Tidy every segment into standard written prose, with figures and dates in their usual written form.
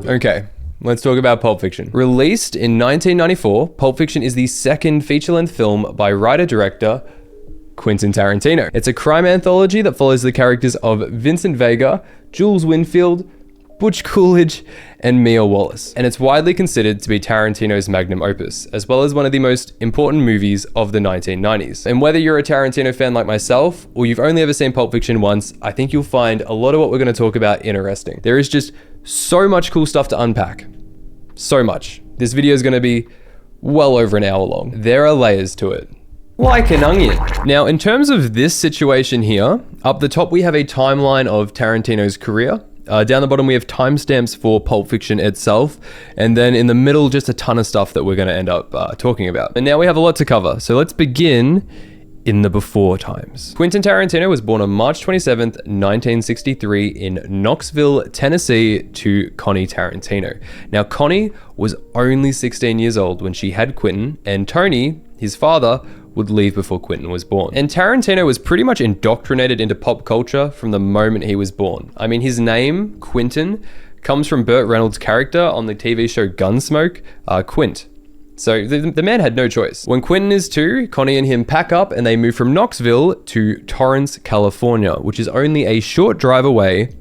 Okay, let's talk about Pulp Fiction. Released in 1994, Pulp Fiction is the second feature-length film by writer-director Quentin Tarantino. It's a crime anthology that follows the characters of Vincent Vega, Jules Winfield, Butch Coolidge, and Mia Wallace. And it's widely considered to be Tarantino's magnum opus, as well as one of the most important movies of the 1990s. And whether you're a Tarantino fan like myself, or you've only ever seen Pulp Fiction once, I think you'll find a lot of what we're gonna talk about interesting. There is just so much cool stuff to unpack. So much. This video is gonna be well over an hour long. There are layers to it. Like an onion. Now, in terms of this situation here, up the top we have a timeline of Tarantino's career. Down the bottom we have timestamps for Pulp Fiction itself, and then in the middle just a ton of stuff that we're going to end up talking about. And now we have a lot to cover, so let's begin in the before times. Quentin Tarantino was born on March 27th, 1963 in Knoxville, Tennessee to Connie Tarantino. Now Connie was only 16 years old when she had Quentin, and Tony, his father, would leave before Quentin was born. And Tarantino was pretty much indoctrinated into pop culture from the moment he was born. I mean, his name, Quentin, comes from Burt Reynolds' character on the TV show Gunsmoke, Quint. So the man had no choice. When Quentin is 2, Connie and him pack up and they move from Knoxville to Torrance, California, which is only a short drive away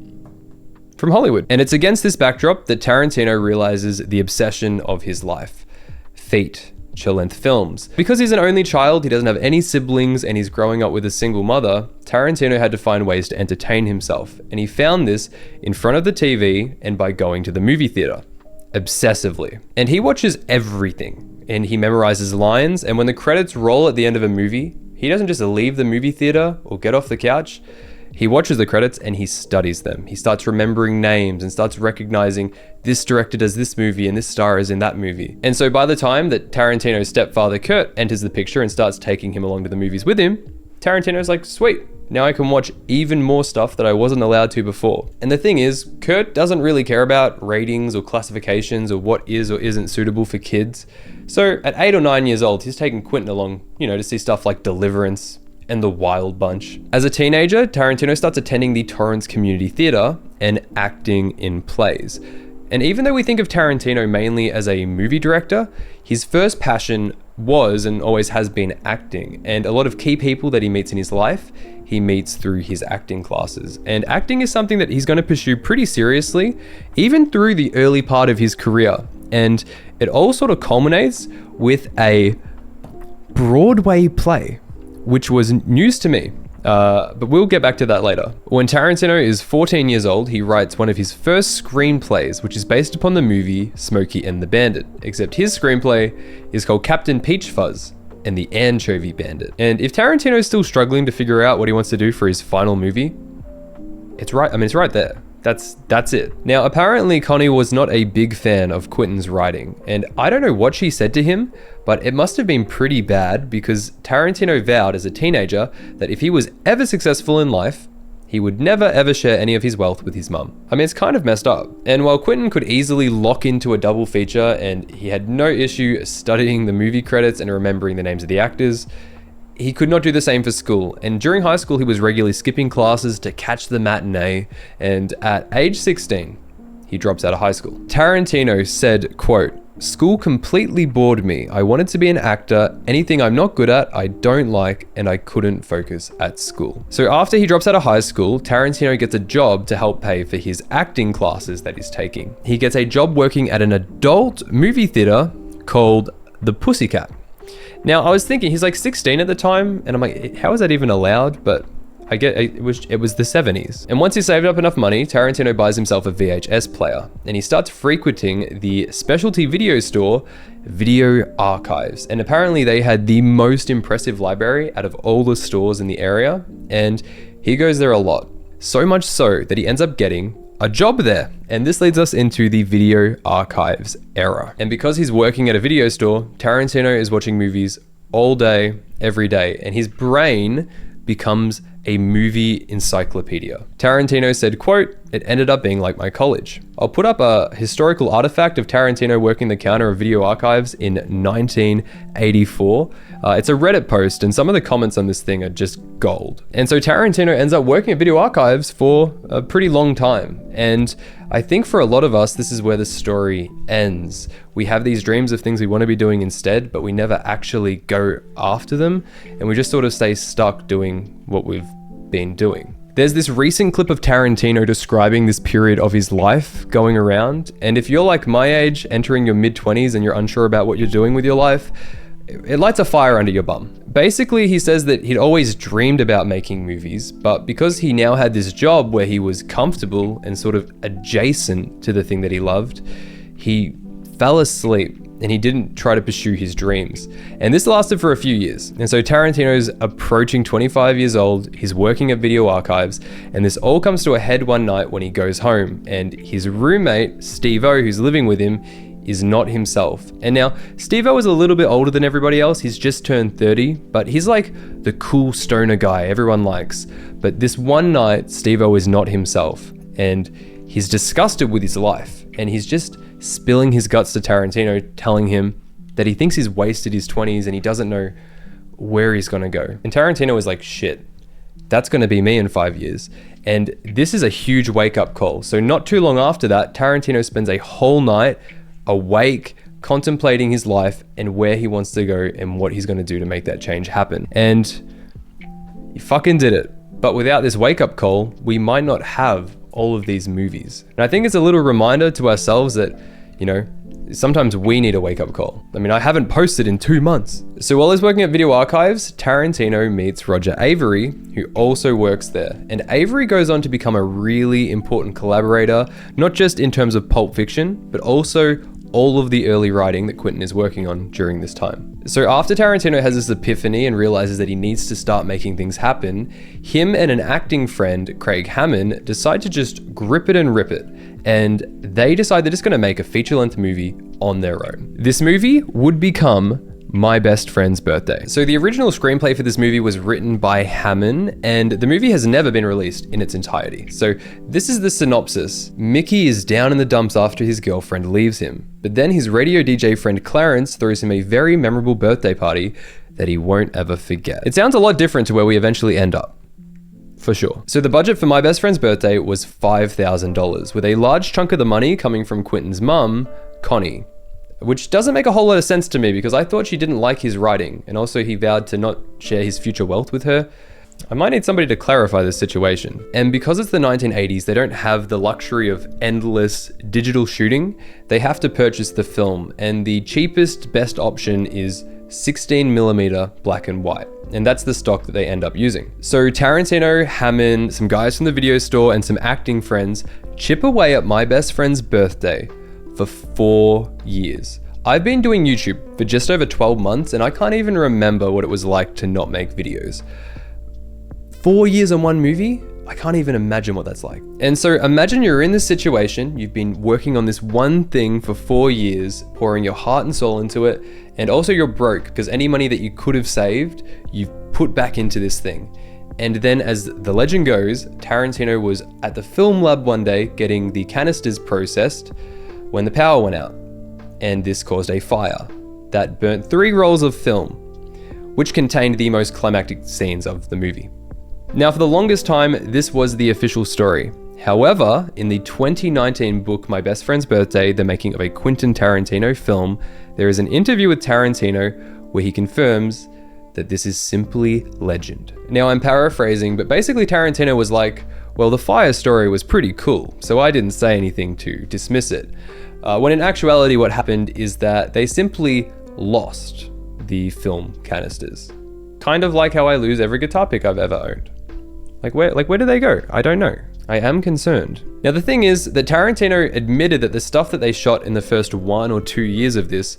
from Hollywood. And it's against this backdrop that Tarantino realizes the obsession of his life: feature-length films. Because he's an only child, he doesn't have any siblings, and he's growing up with a single mother, Tarantino had to find ways to entertain himself. And he found this in front of the TV and by going to the movie theater. Obsessively. And he watches everything, and he memorizes lines, and when the credits roll at the end of a movie, he doesn't just leave the movie theater or get off the couch. He watches the credits and he studies them. He starts remembering names and starts recognizing this director does this movie and this star is in that movie. And so by the time that Tarantino's stepfather Kurt enters the picture and starts taking him along to the movies with him, Tarantino's like, sweet, now I can watch even more stuff that I wasn't allowed to before. And the thing is, Kurt doesn't really care about ratings or classifications or what is or isn't suitable for kids. So at 8 or 9 years old, he's taking Quentin along, to see stuff like Deliverance and The Wild Bunch. As a teenager, Tarantino starts attending the Torrance Community Theater and acting in plays. And even though we think of Tarantino mainly as a movie director, his first passion was and always has been acting. And a lot of key people that he meets in his life, he meets through his acting classes. And acting is something that he's going to pursue pretty seriously, even through the early part of his career. And it all sort of culminates with a Broadway play, which was news to me, but we'll get back to that later. When Tarantino is 14 years old, he writes one of his first screenplays, which is based upon the movie Smokey and the Bandit, except his screenplay is called Captain Peach Fuzz and the Anchovy Bandit. And if Tarantino is still struggling to figure out what he wants to do for his final movie, it's right there. That's it. Now, apparently Connie was not a big fan of Quentin's writing, and I don't know what she said to him, but it must have been pretty bad because Tarantino vowed as a teenager that if he was ever successful in life, he would never ever share any of his wealth with his mum. I mean, it's kind of messed up. And while Quentin could easily lock into a double feature and he had no issue studying the movie credits and remembering the names of the actors, he could not do the same for school. And during high school, he was regularly skipping classes to catch the matinee. And at age 16, he drops out of high school. Tarantino said, quote, "School completely bored me. I wanted to be an actor. Anything I'm not good at, I don't like, and I couldn't focus at school." So after he drops out of high school, Tarantino gets a job to help pay for his acting classes that he's taking. He gets a job working at an adult movie theater called The Pussycat. Now, I was thinking, he's like 16 at the time, and I'm like, how is that even allowed? But I get it was the 70s. And once he saved up enough money, Tarantino buys himself a VHS player, and he starts frequenting the specialty video store, Video Archives. And apparently they had the most impressive library out of all the stores in the area, and he goes there a lot. So much so that he ends up getting a job there. And this leads us into the Video Archives era. And because he's working at a video store, Tarantino is watching movies all day, every day, and his brain becomes a movie encyclopedia. Tarantino said, quote, "It ended up being like my college." I'll put up a historical artifact of Tarantino working the counter of video archives in 1984. It's a Reddit post, and some of the comments on this thing are just gold. And so Tarantino ends up working at video archives for a pretty long time. And I think for a lot of us, this is where the story ends. We have these dreams of things we want to be doing instead, but we never actually go after them. And we just sort of stay stuck doing what we've been doing. There's this recent clip of Tarantino describing this period of his life going around. And if you're like my age, entering your mid-20s and you're unsure about what you're doing with your life, it lights a fire under your bum. Basically, he says that he'd always dreamed about making movies, but because he now had this job where he was comfortable and sort of adjacent to the thing that he loved, he fell asleep and he didn't try to pursue his dreams. And this lasted for a few years. And so Tarantino's approaching 25 years old, he's working at video archives, and this all comes to a head one night when he goes home, and his roommate, Steve-O, who's living with him, is not himself. And now, Steve-O is a little bit older than everybody else. He's just turned 30, but he's like the cool stoner guy everyone likes. But this one night, Steve-O is not himself, and he's disgusted with his life, and he's just spilling his guts to Tarantino, telling him that he thinks he's wasted his 20s and he doesn't know where he's gonna go. And Tarantino is like, shit, that's gonna be me in 5 years. And this is a huge wake-up call. So not too long after that, Tarantino spends a whole night awake, contemplating his life and where he wants to go and what he's gonna do to make that change happen. And he fucking did it. But without this wake-up call, we might not have all of these movies. And I think it's a little reminder to ourselves that, you know, sometimes we need a wake-up call. I mean, I haven't posted in 2 months. So while he's working at video archives, Tarantino meets Roger Avary, who also works there. And Avary goes on to become a really important collaborator, not just in terms of Pulp Fiction, but also all of the early writing that Quentin is working on during this time. So after Tarantino has this epiphany and realizes that he needs to start making things happen, him and an acting friend, Craig Hammond, decide to just grip it and rip it. And they decide they're just gonna make a feature-length movie on their own. This movie would become My Best Friend's Birthday. So the original screenplay for this movie was written by Hammond, and the movie has never been released in its entirety. So this is the synopsis. Mickey is down in the dumps after his girlfriend leaves him, but then his radio DJ friend Clarence throws him a very memorable birthday party that he won't ever forget. It sounds a lot different to where we eventually end up, for sure. So the budget for My Best Friend's Birthday was $5,000, with a large chunk of the money coming from Quentin's mum, Connie. Which doesn't make a whole lot of sense to me because I thought she didn't like his writing, and also he vowed to not share his future wealth with her. I might need somebody to clarify this situation. And because it's the 1980s, they don't have the luxury of endless digital shooting. They have to purchase the film, and the cheapest, best option is 16mm black and white. And that's the stock that they end up using. So Tarantino, Hammond, some guys from the video store, and some acting friends chip away at My Best Friend's Birthday for 4 years. I've been doing YouTube for just over 12 months and I can't even remember what it was like to not make videos. 4 years on one movie? I can't even imagine what that's like. And so imagine you're in this situation, you've been working on this one thing for 4 years, pouring your heart and soul into it, and also you're broke because any money that you could have saved, you've put back into this thing. And then as the legend goes, Tarantino was at the film lab one day getting the canisters processed when the power went out, and this caused a fire that burnt 3 rolls of film, which contained the most climactic scenes of the movie. Now, for the longest time, this was the official story. However, in the 2019 book, My Best Friend's Birthday, the making of a Quentin Tarantino film, there is an interview with Tarantino where he confirms that this is simply legend. Now, I'm paraphrasing, but basically Tarantino was like, well, the fire story was pretty cool, so I didn't say anything to dismiss it. When in actuality, what happened is that they simply lost the film canisters. Kind of like how I lose every guitar pick I've ever owned. Like where do they go? I don't know. I am concerned. Now the thing is that Tarantino admitted that the stuff that they shot in the first 1 or 2 years of this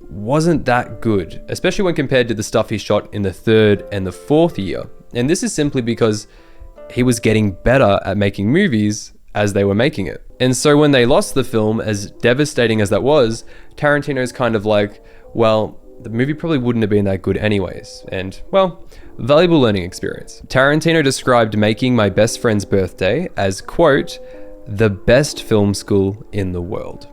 wasn't that good, especially when compared to the stuff he shot in the 3rd and the 4th year. And this is simply because he was getting better at making movies as they were making it. And so when they lost the film, as devastating as that was, Tarantino's kind of like, well, the movie probably wouldn't have been that good anyways. And, well, valuable learning experience. Tarantino described making My Best Friend's Birthday as, quote, the best film school in the world,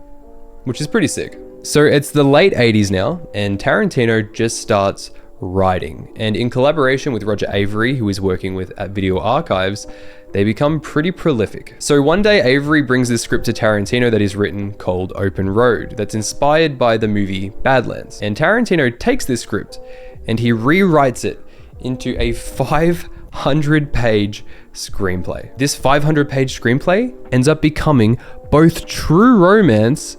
which is pretty sick. So it's the late 80s now, and Tarantino just starts writing. And in collaboration with Roger Avary, who is working with at Video Archives, they become pretty prolific. So one day Avary brings this script to Tarantino that he's written called Open Road, that's inspired by the movie Badlands. And Tarantino takes this script and he rewrites it into a 500-page screenplay. This 500-page screenplay ends up becoming both True Romance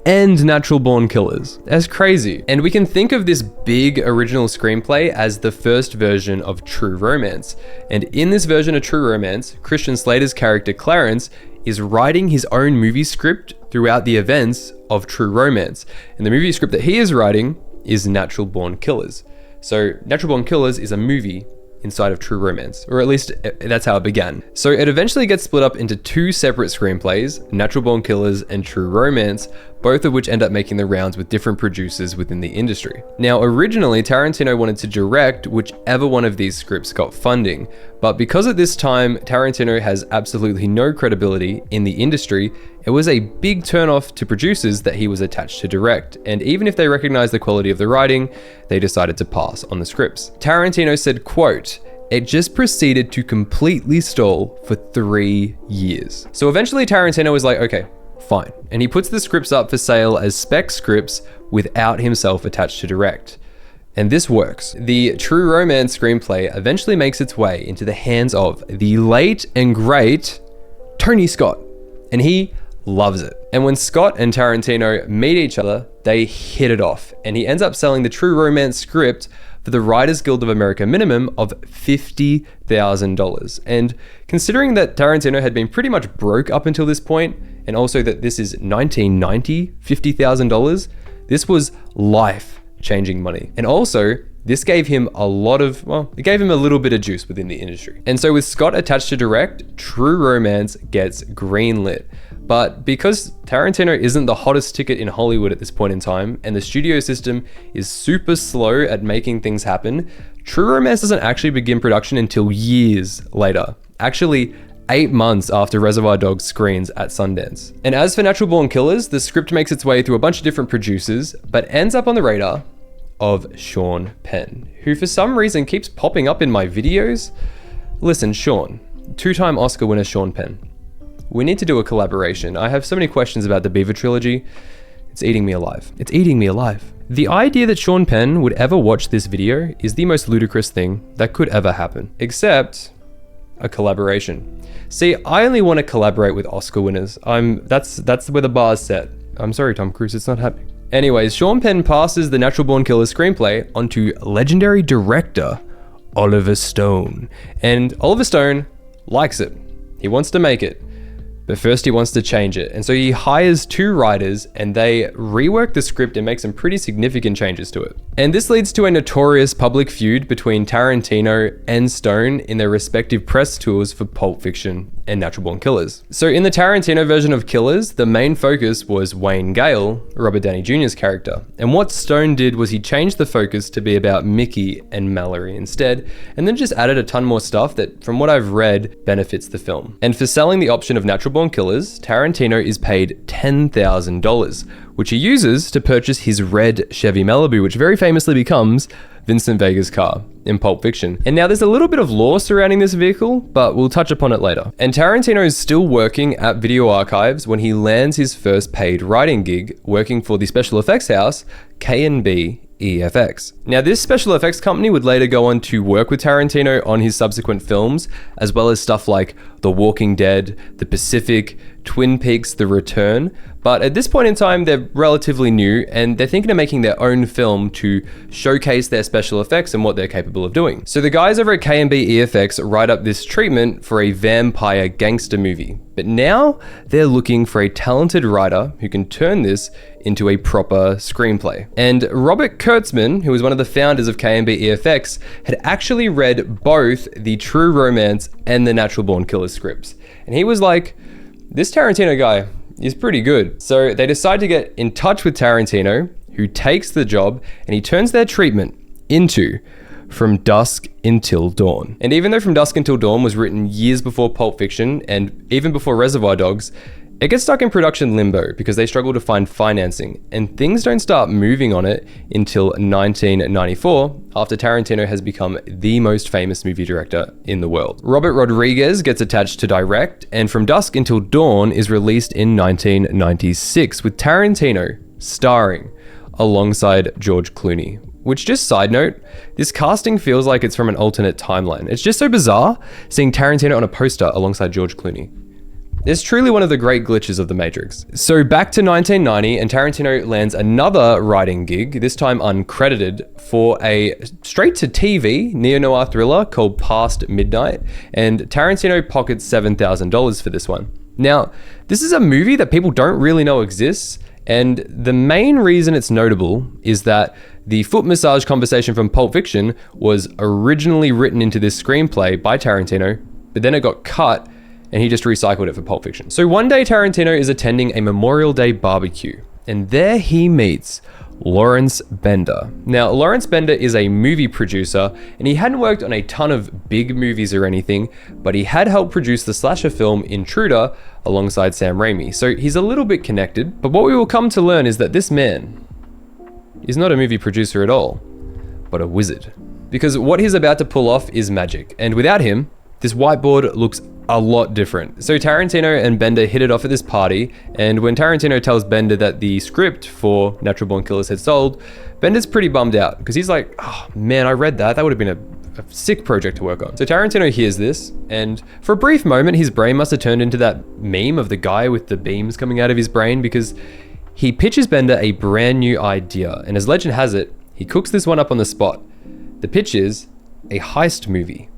and Natural Born Killers. That's crazy. And we can think of this big original screenplay as the first version of True Romance. And in this version of True Romance, Christian Slater's character Clarence is writing his own movie script throughout the events of True Romance. And the movie script that he is writing is Natural Born Killers. So Natural Born Killers is a movie inside of True Romance, or at least that's how it began. So it eventually gets split up into two separate screenplays, Natural Born Killers and True Romance, both of which end up making the rounds with different producers within the industry. Now, originally, Tarantino wanted to direct whichever one of these scripts got funding, but because at this time, Tarantino has absolutely no credibility in the industry, it was a big turnoff to producers that he was attached to direct, and even if they recognized the quality of the writing, they decided to pass on the scripts. Tarantino said, quote, it just proceeded to completely stall for 3 years. So eventually Tarantino was like, okay, fine. And he puts the scripts up for sale as spec scripts without himself attached to direct. And this works. The True Romance screenplay eventually makes its way into the hands of the late and great Tony Scott. And he loves it. And when Scott and Tarantino meet each other, they hit it off. And he ends up selling the True Romance script for the Writers Guild of America minimum of $50,000. And considering that Tarantino had been pretty much broke up until this point, and also that this is 1990, $50,000, this was life-changing money. And also, this gave him a lot of, well, it gave him a little bit of juice within the industry. And so with Scott attached to direct, True Romance gets greenlit. But because Tarantino isn't the hottest ticket in Hollywood at this point in time, and the studio system is super slow at making things happen, True Romance doesn't actually begin production until years later. Actually, 8 months after Reservoir Dogs screens at Sundance. And as for Natural Born Killers, the script makes its way through a bunch of different producers, but ends up on the radar of Sean Penn, who for some reason keeps popping up in my videos. Listen, Sean, 2-time Oscar winner Sean Penn, we need to do a collaboration. I have so many questions about the Beaver trilogy. It's eating me alive. It's eating me alive. The idea that Sean Penn would ever watch this video is the most ludicrous thing that could ever happen, except a collaboration. See, I only want to collaborate with Oscar winners. That's where the bar's set. I'm sorry, Tom Cruise, it's not happening. Anyways, Sean Penn passes the Natural Born Killers screenplay onto legendary director Oliver Stone. And Oliver Stone likes it. He wants to make it. But first he wants to change it. And so he hires 2 writers and they rework the script and make some pretty significant changes to it. And this leads to a notorious public feud between Tarantino and Stone in their respective press tours for Pulp Fiction and Natural Born Killers. So in the Tarantino version of Killers, the main focus was Wayne Gale, Robert Downey Jr.'s character. And what Stone did was he changed the focus to be about Mickey and Mallory instead, and then just added a ton more stuff that, from what I've read, benefits the film. And for selling the option of Natural Born Killers, Tarantino is paid $10,000, which he uses to purchase his red Chevy Malibu, which very famously becomes Vincent Vega's car in Pulp Fiction. And now there's a little bit of lore surrounding this vehicle, but we'll touch upon it later. And Tarantino is still working at Video Archives when he lands his first paid writing gig, working for the special effects house, K&B EFX. Now, this special effects company would later go on to work with Tarantino on his subsequent films, as well as stuff like The Walking Dead, The Pacific, Twin Peaks: The Return. But at this point in time, they're relatively new and they're thinking of making their own film to showcase their special effects and what they're capable of doing. So the guys over at K&B EFX write up this treatment for a vampire gangster movie. But now they're looking for a talented writer who can turn this into a proper screenplay. And Robert Kurtzman, who was one of the founders of K&B EFX, had actually read both the True Romance and the Natural Born Killers scripts. And he was like, this Tarantino guy is pretty good. So they decide to get in touch with Tarantino, who takes the job and he turns their treatment into From Dusk Until Dawn. And even though From Dusk Until Dawn was written years before Pulp Fiction and even before Reservoir Dogs, it gets stuck in production limbo because they struggle to find financing, and things don't start moving on it until 1994, after Tarantino has become the most famous movie director in the world. Robert Rodriguez gets attached to direct, and From Dusk Until Dawn is released in 1996, with Tarantino starring alongside George Clooney. Which, just side note, this casting feels like it's from an alternate timeline. It's just so bizarre seeing Tarantino on a poster alongside George Clooney. It's truly one of the great glitches of The Matrix. So back to 1990, and Tarantino lands another writing gig, this time uncredited, for a straight-to-TV neo-noir thriller called Past Midnight, and Tarantino pockets $7,000 for this one. Now, this is a movie that people don't really know exists, and the main reason it's notable is that the foot massage conversation from Pulp Fiction was originally written into this screenplay by Tarantino, but then it got cut and he just recycled it for Pulp Fiction. So one day Tarantino is attending a Memorial Day barbecue, and there he meets Lawrence Bender. Now, Lawrence Bender is a movie producer, and he hadn't worked on a ton of big movies or anything, but he had helped produce the slasher film Intruder alongside Sam Raimi. So he's a little bit connected, but what we will come to learn is that this man is not a movie producer at all, but a wizard. Because what he's about to pull off is magic, and without him, this whiteboard looks a lot different. So Tarantino and Bender hit it off at this party, and when Tarantino tells Bender that the script for Natural Born Killers had sold, Bender's pretty bummed out because he's like, oh man, I read that. That would have been a sick project to work on. So Tarantino hears this, and for a brief moment, his brain must have turned into that meme of the guy with the beams coming out of his brain, because he pitches Bender a brand new idea, and as legend has it, he cooks this one up on the spot. The pitch is a heist movie,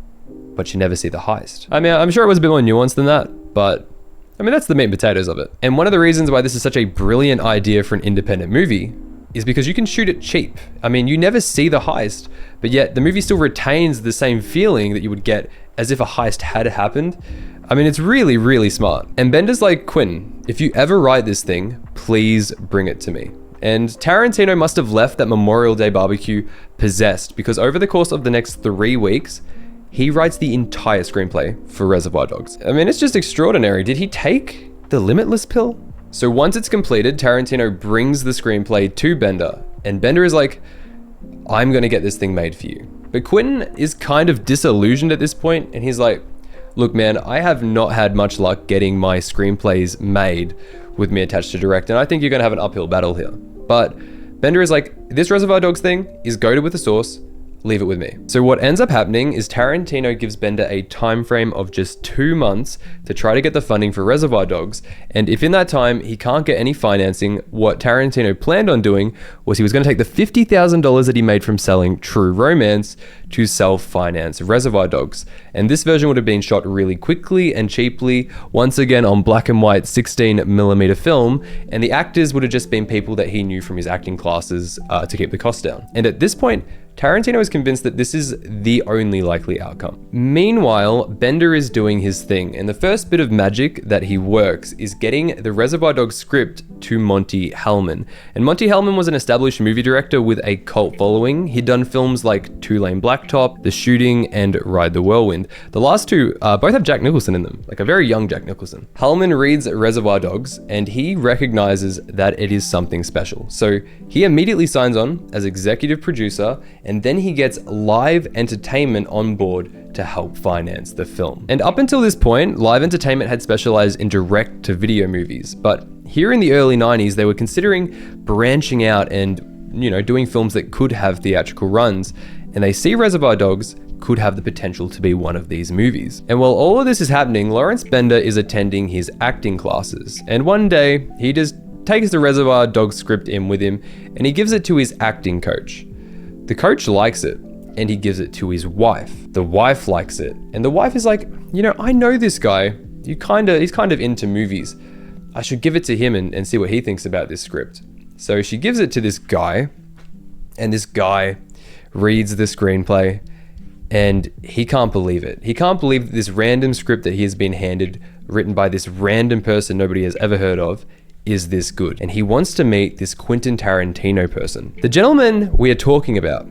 but you never see the heist. I mean, I'm sure it was a bit more nuanced than that, but I mean, that's the meat and potatoes of it. And one of the reasons why this is such a brilliant idea for an independent movie is because you can shoot it cheap. I mean, you never see the heist, but yet the movie still retains the same feeling that you would get as if a heist had happened. I mean, it's really, really smart. And Bender's like, Quentin, if you ever write this thing, please bring it to me. And Tarantino must have left that Memorial Day barbecue possessed, because over the course of the next 3 weeks, he writes the entire screenplay for Reservoir Dogs. I mean, it's just extraordinary. Did he take the limitless pill? So once it's completed, Tarantino brings the screenplay to Bender, and Bender is like, I'm gonna get this thing made for you. But Quentin is kind of disillusioned at this point, and he's like, look man, I have not had much luck getting my screenplays made with me attached to direct, and I think you're gonna have an uphill battle here. But Bender is like, this Reservoir Dogs thing is goated with the sauce, leave it with me. So what ends up happening is Tarantino gives Bender a time frame of just 2 months to try to get the funding for Reservoir Dogs, and if in that time he can't get any financing, what Tarantino planned on doing was he was going to take the $50,000 that he made from selling True Romance to self-finance Reservoir Dogs. And this version would have been shot really quickly and cheaply, once again on black and white 16mm film, and the actors would have just been people that he knew from his acting classes to keep the cost down. And at this point, Tarantino is convinced that this is the only likely outcome. Meanwhile, Bender is doing his thing, and the first bit of magic that he works is getting the Reservoir Dogs script to Monte Hellman. And Monte Hellman was an established movie director with a cult following. He'd done films like Two Lane Blacktop, The Shooting, and Ride the Whirlwind. The last two both have Jack Nicholson in them, like a very young Jack Nicholson. Hellman reads Reservoir Dogs, and he recognizes that it is something special. So he immediately signs on as executive producer, and then he gets Live Entertainment on board to help finance the film. And up until this point, Live Entertainment had specialized in direct-to-video movies, but here in the early 90s, they were considering branching out and, doing films that could have theatrical runs, and they see Reservoir Dogs could have the potential to be one of these movies. And while all of this is happening, Lawrence Bender is attending his acting classes, and one day, he just takes the Reservoir Dogs script in with him, and he gives it to his acting coach. The coach likes it, and he gives it to his wife. The wife likes it, and the wife is like, I know this guy. He's kind of into movies. I should give it to him and see what he thinks about this script. So she gives it to this guy, and this guy reads the screenplay, and he can't believe it. He can't believe that this random script that he has been handed, written by this random person nobody has ever heard of, is this good, and he wants to meet this Quentin Tarantino person. The gentleman we are talking about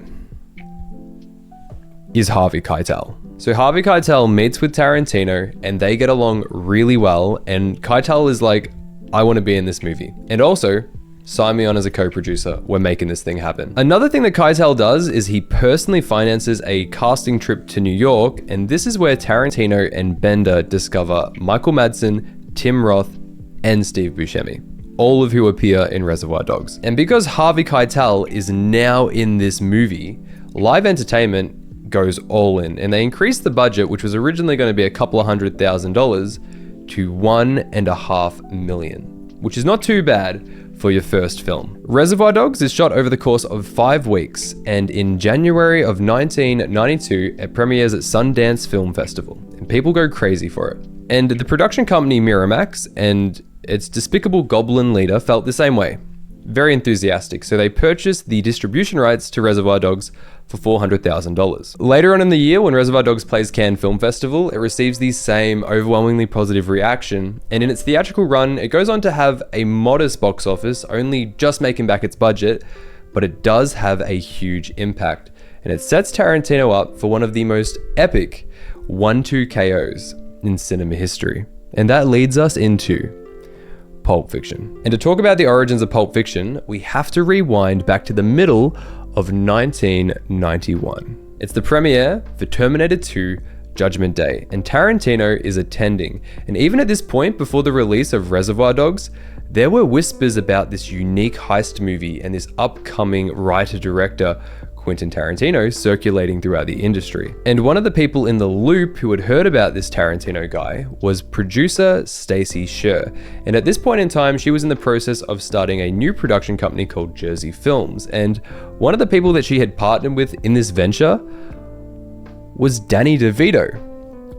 is Harvey Keitel. So Harvey Keitel meets with Tarantino and they get along really well, and Keitel is like, I want to be in this movie. And also, sign me on as a co-producer. We're making this thing happen. Another thing that Keitel does is he personally finances a casting trip to New York, and this is where Tarantino and Bender discover Michael Madsen, Tim Roth, and Steve Buscemi, all of who appear in Reservoir Dogs. And because Harvey Keitel is now in this movie, Live Entertainment goes all in, and they increase the budget, which was originally going to be a couple of $100,000 to $1.5 million, which is not too bad for your first film. Reservoir Dogs is shot over the course of 5 weeks, and in January of 1992, it premieres at Sundance Film Festival, and people go crazy for it. And the production company Miramax and its despicable goblin leader felt the same way. Very enthusiastic, so they purchased the distribution rights to Reservoir Dogs for $400,000. Later on in the year, when Reservoir Dogs plays Cannes Film Festival, it receives the same overwhelmingly positive reaction, and in its theatrical run, it goes on to have a modest box office, only just making back its budget, but it does have a huge impact, and it sets Tarantino up for one of the most epic 1-2 KOs in cinema history. And that leads us into Pulp Fiction. And to talk about the origins of Pulp Fiction, we have to rewind back to the middle of 1991. It's the premiere for Terminator 2 Judgment Day, and Tarantino is attending. And even at this point, before the release of Reservoir Dogs, there were whispers about this unique heist movie and this upcoming writer-director, Quentin Tarantino, circulating throughout the industry. And one of the people in the loop who had heard about this Tarantino guy was producer Stacey Sher. And at this point in time, she was in the process of starting a new production company called Jersey Films. And one of the people that she had partnered with in this venture was Danny DeVito,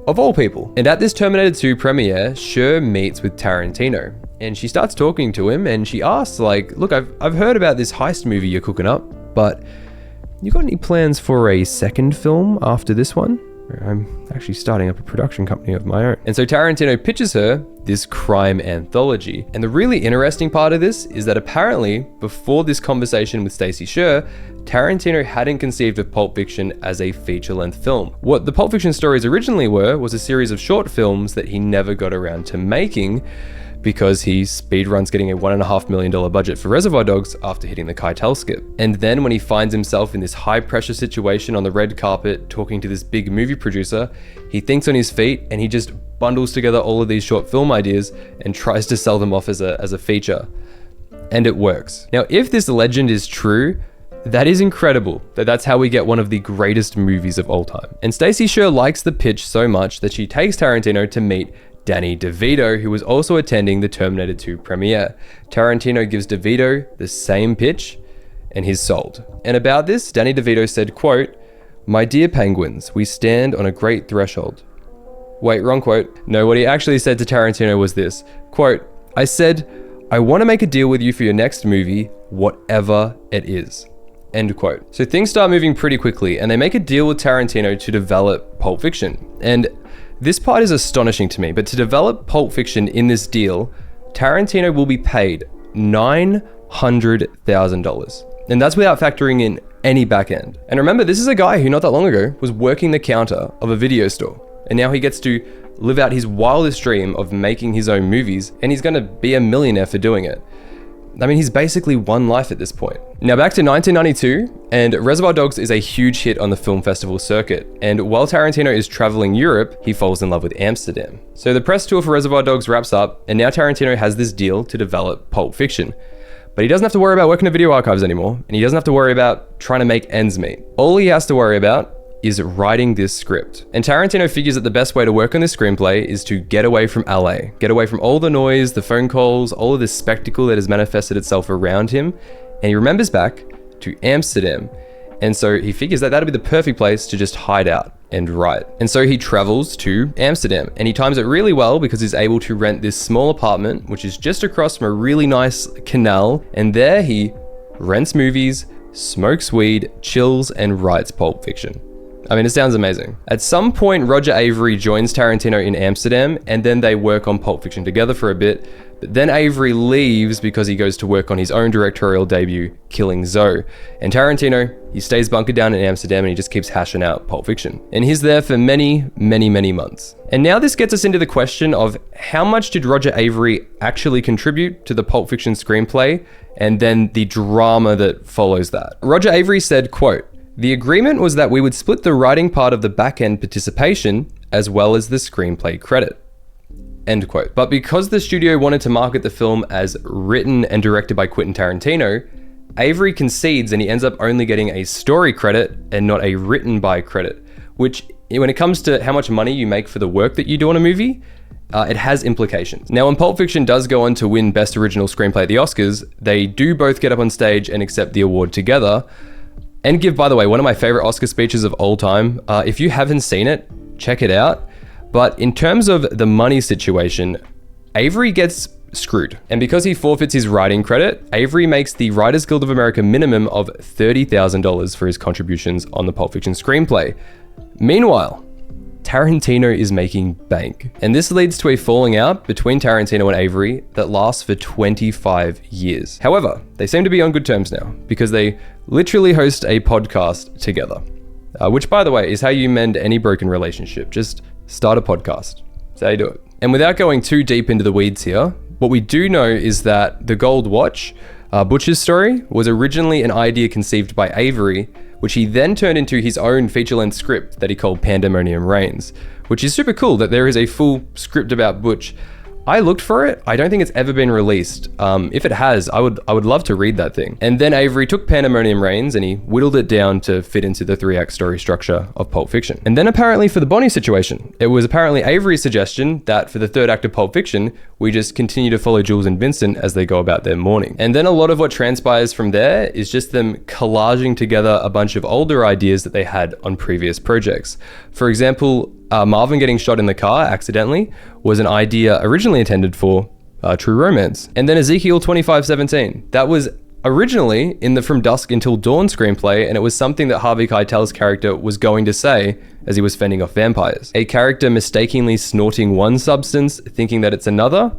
of all people. And at this Terminator 2 premiere, Sher meets with Tarantino. And she starts talking to him and she asks, like, look, I've heard about this heist movie you're cooking up, but you got any plans for a second film after this one? I'm actually starting up a production company of my own. And so Tarantino pitches her this crime anthology. And the really interesting part of this is that apparently, before this conversation with Stacey Sher, Tarantino hadn't conceived of Pulp Fiction as a feature-length film. What the Pulp Fiction stories originally were was a series of short films that he never got around to making, because he speedruns getting a $1.5 million budget for Reservoir Dogs after hitting the Keitel skip. And then when he finds himself in this high pressure situation on the red carpet talking to this big movie producer, he thinks on his feet and he just bundles together all of these short film ideas and tries to sell them off as a feature. And it works. Now, if this legend is true, that is incredible, that's how we get one of the greatest movies of all time. And Stacey Sher likes the pitch so much that she takes Tarantino to meet Danny DeVito, who was also attending the Terminator 2 premiere. Tarantino gives DeVito the same pitch, and he's sold. And about this, Danny DeVito said, quote, "My dear penguins, we stand on a great threshold." Wait, wrong quote. No, what he actually said to Tarantino was this, quote, "I said, I want to make a deal with you for your next movie, whatever it is." End quote. So things start moving pretty quickly, and they make a deal with Tarantino to develop Pulp Fiction. And this part is astonishing to me, but to develop Pulp Fiction in this deal, Tarantino will be paid $900,000. And that's without factoring in any back end. And remember, this is a guy who not that long ago was working the counter of a video store. And now he gets to live out his wildest dream of making his own movies, and he's gonna be a millionaire for doing it. I mean, he's basically won life at this point. Now back to 1992, and Reservoir Dogs is a huge hit on the film festival circuit. And while Tarantino is traveling Europe, he falls in love with Amsterdam. So the press tour for Reservoir Dogs wraps up, and now Tarantino has this deal to develop Pulp Fiction. But he doesn't have to worry about working at video archives anymore, and he doesn't have to worry about trying to make ends meet. All he has to worry about is writing this script. And Tarantino figures that the best way to work on this screenplay is to get away from LA, get away from all the noise, the phone calls, all of this spectacle that has manifested itself around him. And he remembers back to Amsterdam. And so he figures that that'd be the perfect place to just hide out and write. And so he travels to Amsterdam, and he times it really well because he's able to rent this small apartment, which is just across from a really nice canal. And there he rents movies, smokes weed, chills, and writes Pulp Fiction. I mean, it sounds amazing. At some point, Roger Avary joins Tarantino in Amsterdam, and then they work on Pulp Fiction together for a bit. But then Avary leaves because he goes to work on his own directorial debut, Killing Zoe. And Tarantino, he stays bunkered down in Amsterdam and he just keeps hashing out Pulp Fiction. And he's there for many, many, many months. And now this gets us into the question of how much did Roger Avary actually contribute to the Pulp Fiction screenplay, and then the drama that follows that. Roger Avary said, quote, "The agreement was that we would split the writing part of the back-end participation as well as the screenplay credit." End quote. But because the studio wanted to market the film as written and directed by Quentin Tarantino, Avary concedes and he ends up only getting a story credit and not a written by credit, which when it comes to how much money you make for the work that you do on a movie, it has implications. Now, when Pulp Fiction does go on to win Best Original Screenplay at the Oscars, they do both get up on stage and accept the award together and give, by the way, one of my favorite Oscar speeches of all time. If you haven't seen it, check it out. But in terms of the money situation, Avary gets screwed. And because he forfeits his writing credit, Avary makes the Writers Guild of America minimum of $30,000 for his contributions on the Pulp Fiction screenplay. Meanwhile, Tarantino is making bank. And this leads to a falling out between Tarantino and Avary that lasts for 25 years. However, they seem to be on good terms now because they literally host a podcast together. Which, by the way, is how you mend any broken relationship. Just start a podcast. That's how you do it. And without going too deep into the weeds here, what we do know is that The Gold Watch, Butch's story, was originally an idea conceived by Avary, which he then turned into his own feature-length script that he called Pandemonium Reigns, which is super cool that there is a full script about Butch. I looked for it. I don't think it's ever been released. If it has, I would love to read that thing. And then Avary took Pandemonium Reigns and he whittled it down to fit into the 3-act story structure of Pulp Fiction. And then apparently for the Bonnie situation, it was apparently Avary's suggestion that for the 3rd act of Pulp Fiction, we just continue to follow Jules and Vincent as they go about their mourning. And then a lot of what transpires from there is just them collaging together a bunch of older ideas that they had on previous projects. For example, Marvin getting shot in the car accidentally was an idea originally intended for True Romance. And then Ezekiel 25:17. That was originally in the From Dusk Until Dawn screenplay, and it was something that Harvey Keitel's character was going to say as he was fending off vampires. A character mistakenly snorting one substance, thinking that it's another.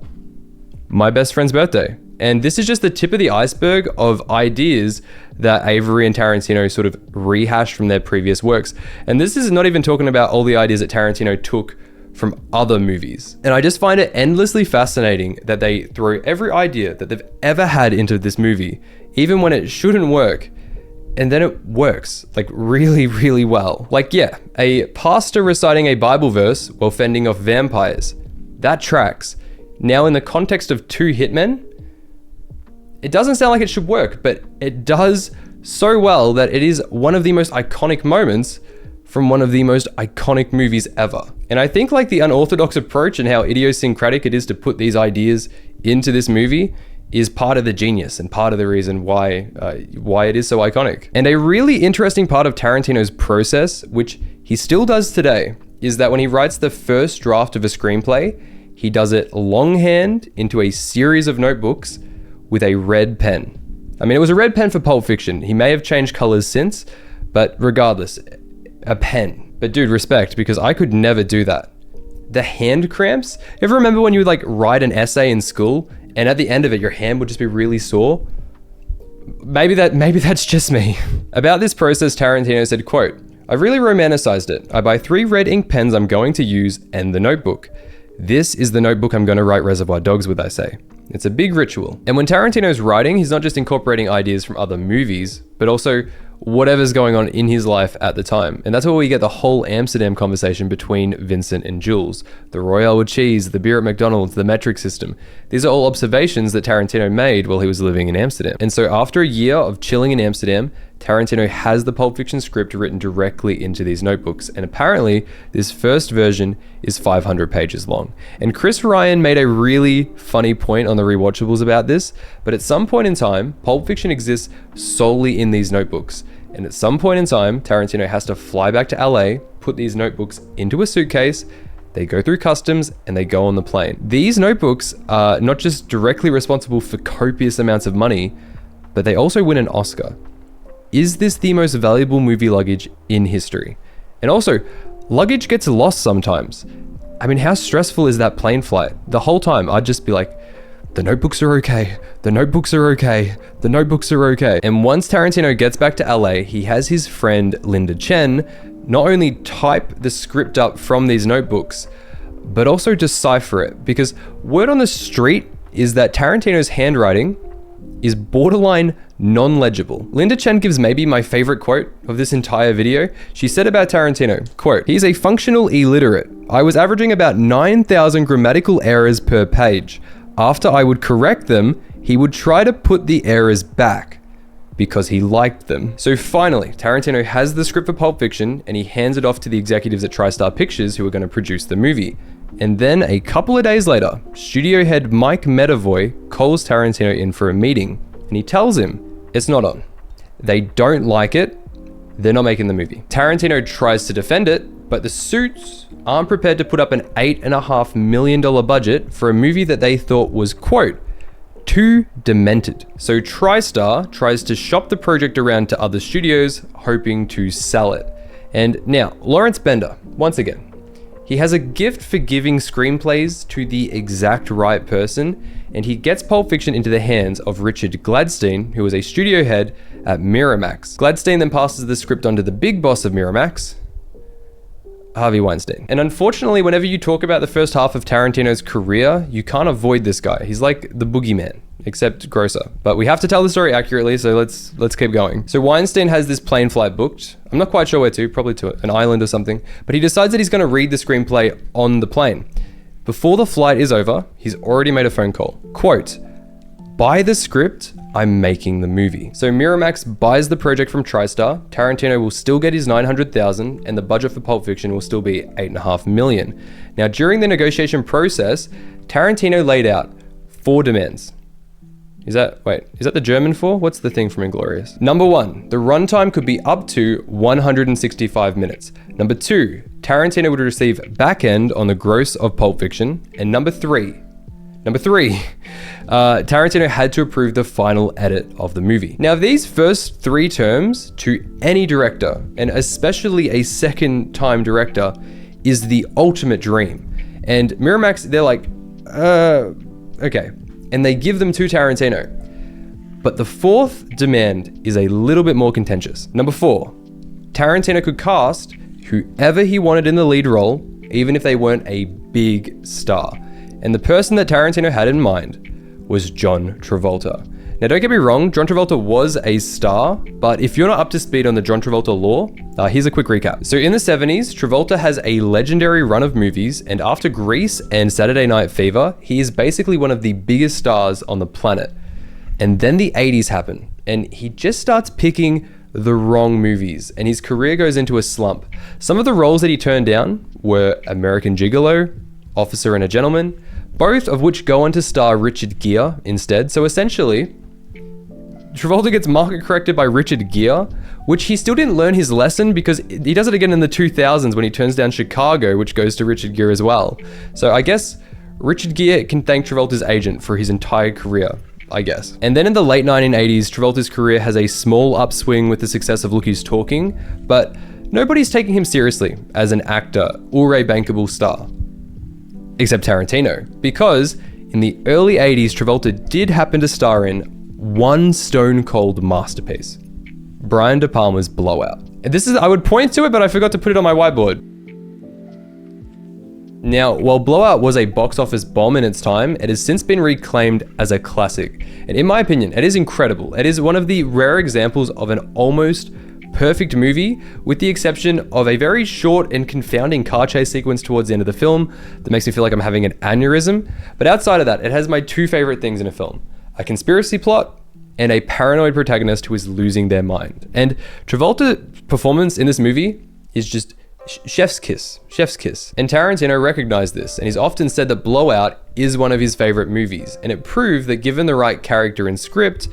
My best friend's birthday. And this is just the tip of the iceberg of ideas that Avary and Tarantino sort of rehashed from their previous works. And this is not even talking about all the ideas that Tarantino took from other movies. And I just find it endlessly fascinating that they throw every idea that they've ever had into this movie, even when it shouldn't work, and then it works, like really, really well. Like, yeah, a pastor reciting a Bible verse while fending off vampires. That tracks. Now, in the context of 2 hitmen, it doesn't sound like it should work, but it does so well that it is one of the most iconic moments from one of the most iconic movies ever. And I think like the unorthodox approach and how idiosyncratic it is to put these ideas into this movie is part of the genius and part of the reason why it is so iconic. And a really interesting part of Tarantino's process, which he still does today, is that when he writes the first draft of a screenplay, he does it longhand into a series of notebooks with a red pen. I mean, it was a red pen for Pulp Fiction. He may have changed colors since, but regardless, a pen. But dude, respect, because I could never do that. The hand cramps. Ever remember when you would like write an essay in school and at the end of it, your hand would just be really sore? Maybe that's just me. About this process, Tarantino said, quote, "I've really romanticized it. I buy 3 red ink pens I'm going to use and the notebook. This is the notebook I'm going to write Reservoir Dogs with, I say. It's a big ritual." And when Tarantino's writing, he's not just incorporating ideas from other movies, but also whatever's going on in his life at the time. And that's where we get the whole Amsterdam conversation between Vincent and Jules. The Royale with cheese, the beer at McDonald's, the metric system. These are all observations that Tarantino made while he was living in Amsterdam. And so after a year of chilling in Amsterdam, Tarantino has the Pulp Fiction script written directly into these notebooks. And apparently, this first version is 500 pages long. And Chris Ryan made a really funny point on the rewatchables about this, but at some point in time, Pulp Fiction exists solely in these notebooks. And at some point in time, Tarantino has to fly back to LA, put these notebooks into a suitcase, they go through customs, and they go on the plane. These notebooks are not just directly responsible for copious amounts of money, but they also win an Oscar. Is this the most valuable movie luggage in history? And also, luggage gets lost sometimes. I mean, how stressful is that plane flight? The whole time, I'd just be like, the notebooks are okay. The notebooks are okay. The notebooks are okay. And once Tarantino gets back to LA, he has his friend Linda Chen not only type the script up from these notebooks, but also decipher it. Because word on the street is that Tarantino's handwriting is borderline non-legible. Linda Chen gives maybe my favorite quote of this entire video. She said about Tarantino, quote, "He's a functional illiterate. I was averaging about 9,000 grammatical errors per page. After I would correct them, he would try to put the errors back because he liked them." So finally, Tarantino has the script for Pulp Fiction and he hands it off to the executives at TriStar Pictures who are going to produce the movie. And then a couple of days later, studio head Mike Medavoy calls Tarantino in for a meeting and he tells him it's not on. They don't like it. They're not making the movie. Tarantino tries to defend it, but the suits aren't prepared to put up an $8.5 million budget for a movie that they thought was, quote, too demented. So TriStar tries to shop the project around to other studios, hoping to sell it. And now, Lawrence Bender, once again, he has a gift for giving screenplays to the exact right person, and he gets Pulp Fiction into the hands of Richard Gladstein, who was a studio head at Miramax. Gladstein then passes the script on to the big boss of Miramax, Harvey Weinstein. And unfortunately, whenever you talk about the first half of Tarantino's career, you can't avoid this guy. He's like the boogeyman, except grosser. But we have to tell the story accurately, so let's keep going. So Weinstein has this plane flight booked. I'm not quite sure where to, probably to an island or something. But he decides that he's going to read the screenplay on the plane. Before the flight is over, he's already made a phone call. Quote, "Buy the script, I'm making the movie." So Miramax buys the project from TriStar. Tarantino will still get his $900,000 and the budget for Pulp Fiction will still be $8.5 million. Now, during the negotiation process, Tarantino laid out 4 demands. Is that the German for? What's the thing from Inglourious? Number 1, the runtime could be up to 165 minutes. Number 2, Tarantino would receive back end on the gross of Pulp Fiction. And number three, Tarantino had to approve the final edit of the movie. Now, these first 3 terms to any director, and especially a second-time director, is the ultimate dream. And Miramax, they're like, okay. And they give them to Tarantino. But the 4th demand is a little bit more contentious. Number 4, Tarantino could cast whoever he wanted in the lead role, even if they weren't a big star. And the person that Tarantino had in mind was John Travolta. Now, don't get me wrong, John Travolta was a star, but if you're not up to speed on the John Travolta-lore, here's a quick recap. So in the 70s, Travolta has a legendary run of movies, and after Grease and Saturday Night Fever, he is basically one of the biggest stars on the planet. And then the 80s happen, and he just starts picking the wrong movies, and his career goes into a slump. Some of the roles that he turned down were American Gigolo, Officer and a Gentleman, both of which go on to star Richard Gere instead. So essentially, Travolta gets market corrected by Richard Gere, which he still didn't learn his lesson because he does it again in the 2000s when he turns down Chicago, which goes to Richard Gere as well. So I guess Richard Gere can thank Travolta's agent for his entire career, I guess. And then in the late 1980s, Travolta's career has a small upswing with the success of Look Who's Talking, but nobody's taking him seriously as an actor or a bankable star. Except Tarantino, because in the early 80s, Travolta did happen to star in one stone-cold masterpiece, Brian De Palma's Blowout. And I would point to it, but I forgot to put it on my whiteboard. Now, while Blowout was a box office bomb in its time, it has since been reclaimed as a classic. And in my opinion, it is incredible. It is one of the rare examples of an almost perfect movie, with the exception of a very short and confounding car chase sequence towards the end of the film that makes me feel like I'm having an aneurysm. But outside of that, it has my 2 favorite things in a film: a conspiracy plot and a paranoid protagonist who is losing their mind. And Travolta's performance in this movie is just chef's kiss. And Tarantino recognized this, and he's often said that Blowout is one of his favorite movies, and it proved that given the right character and script,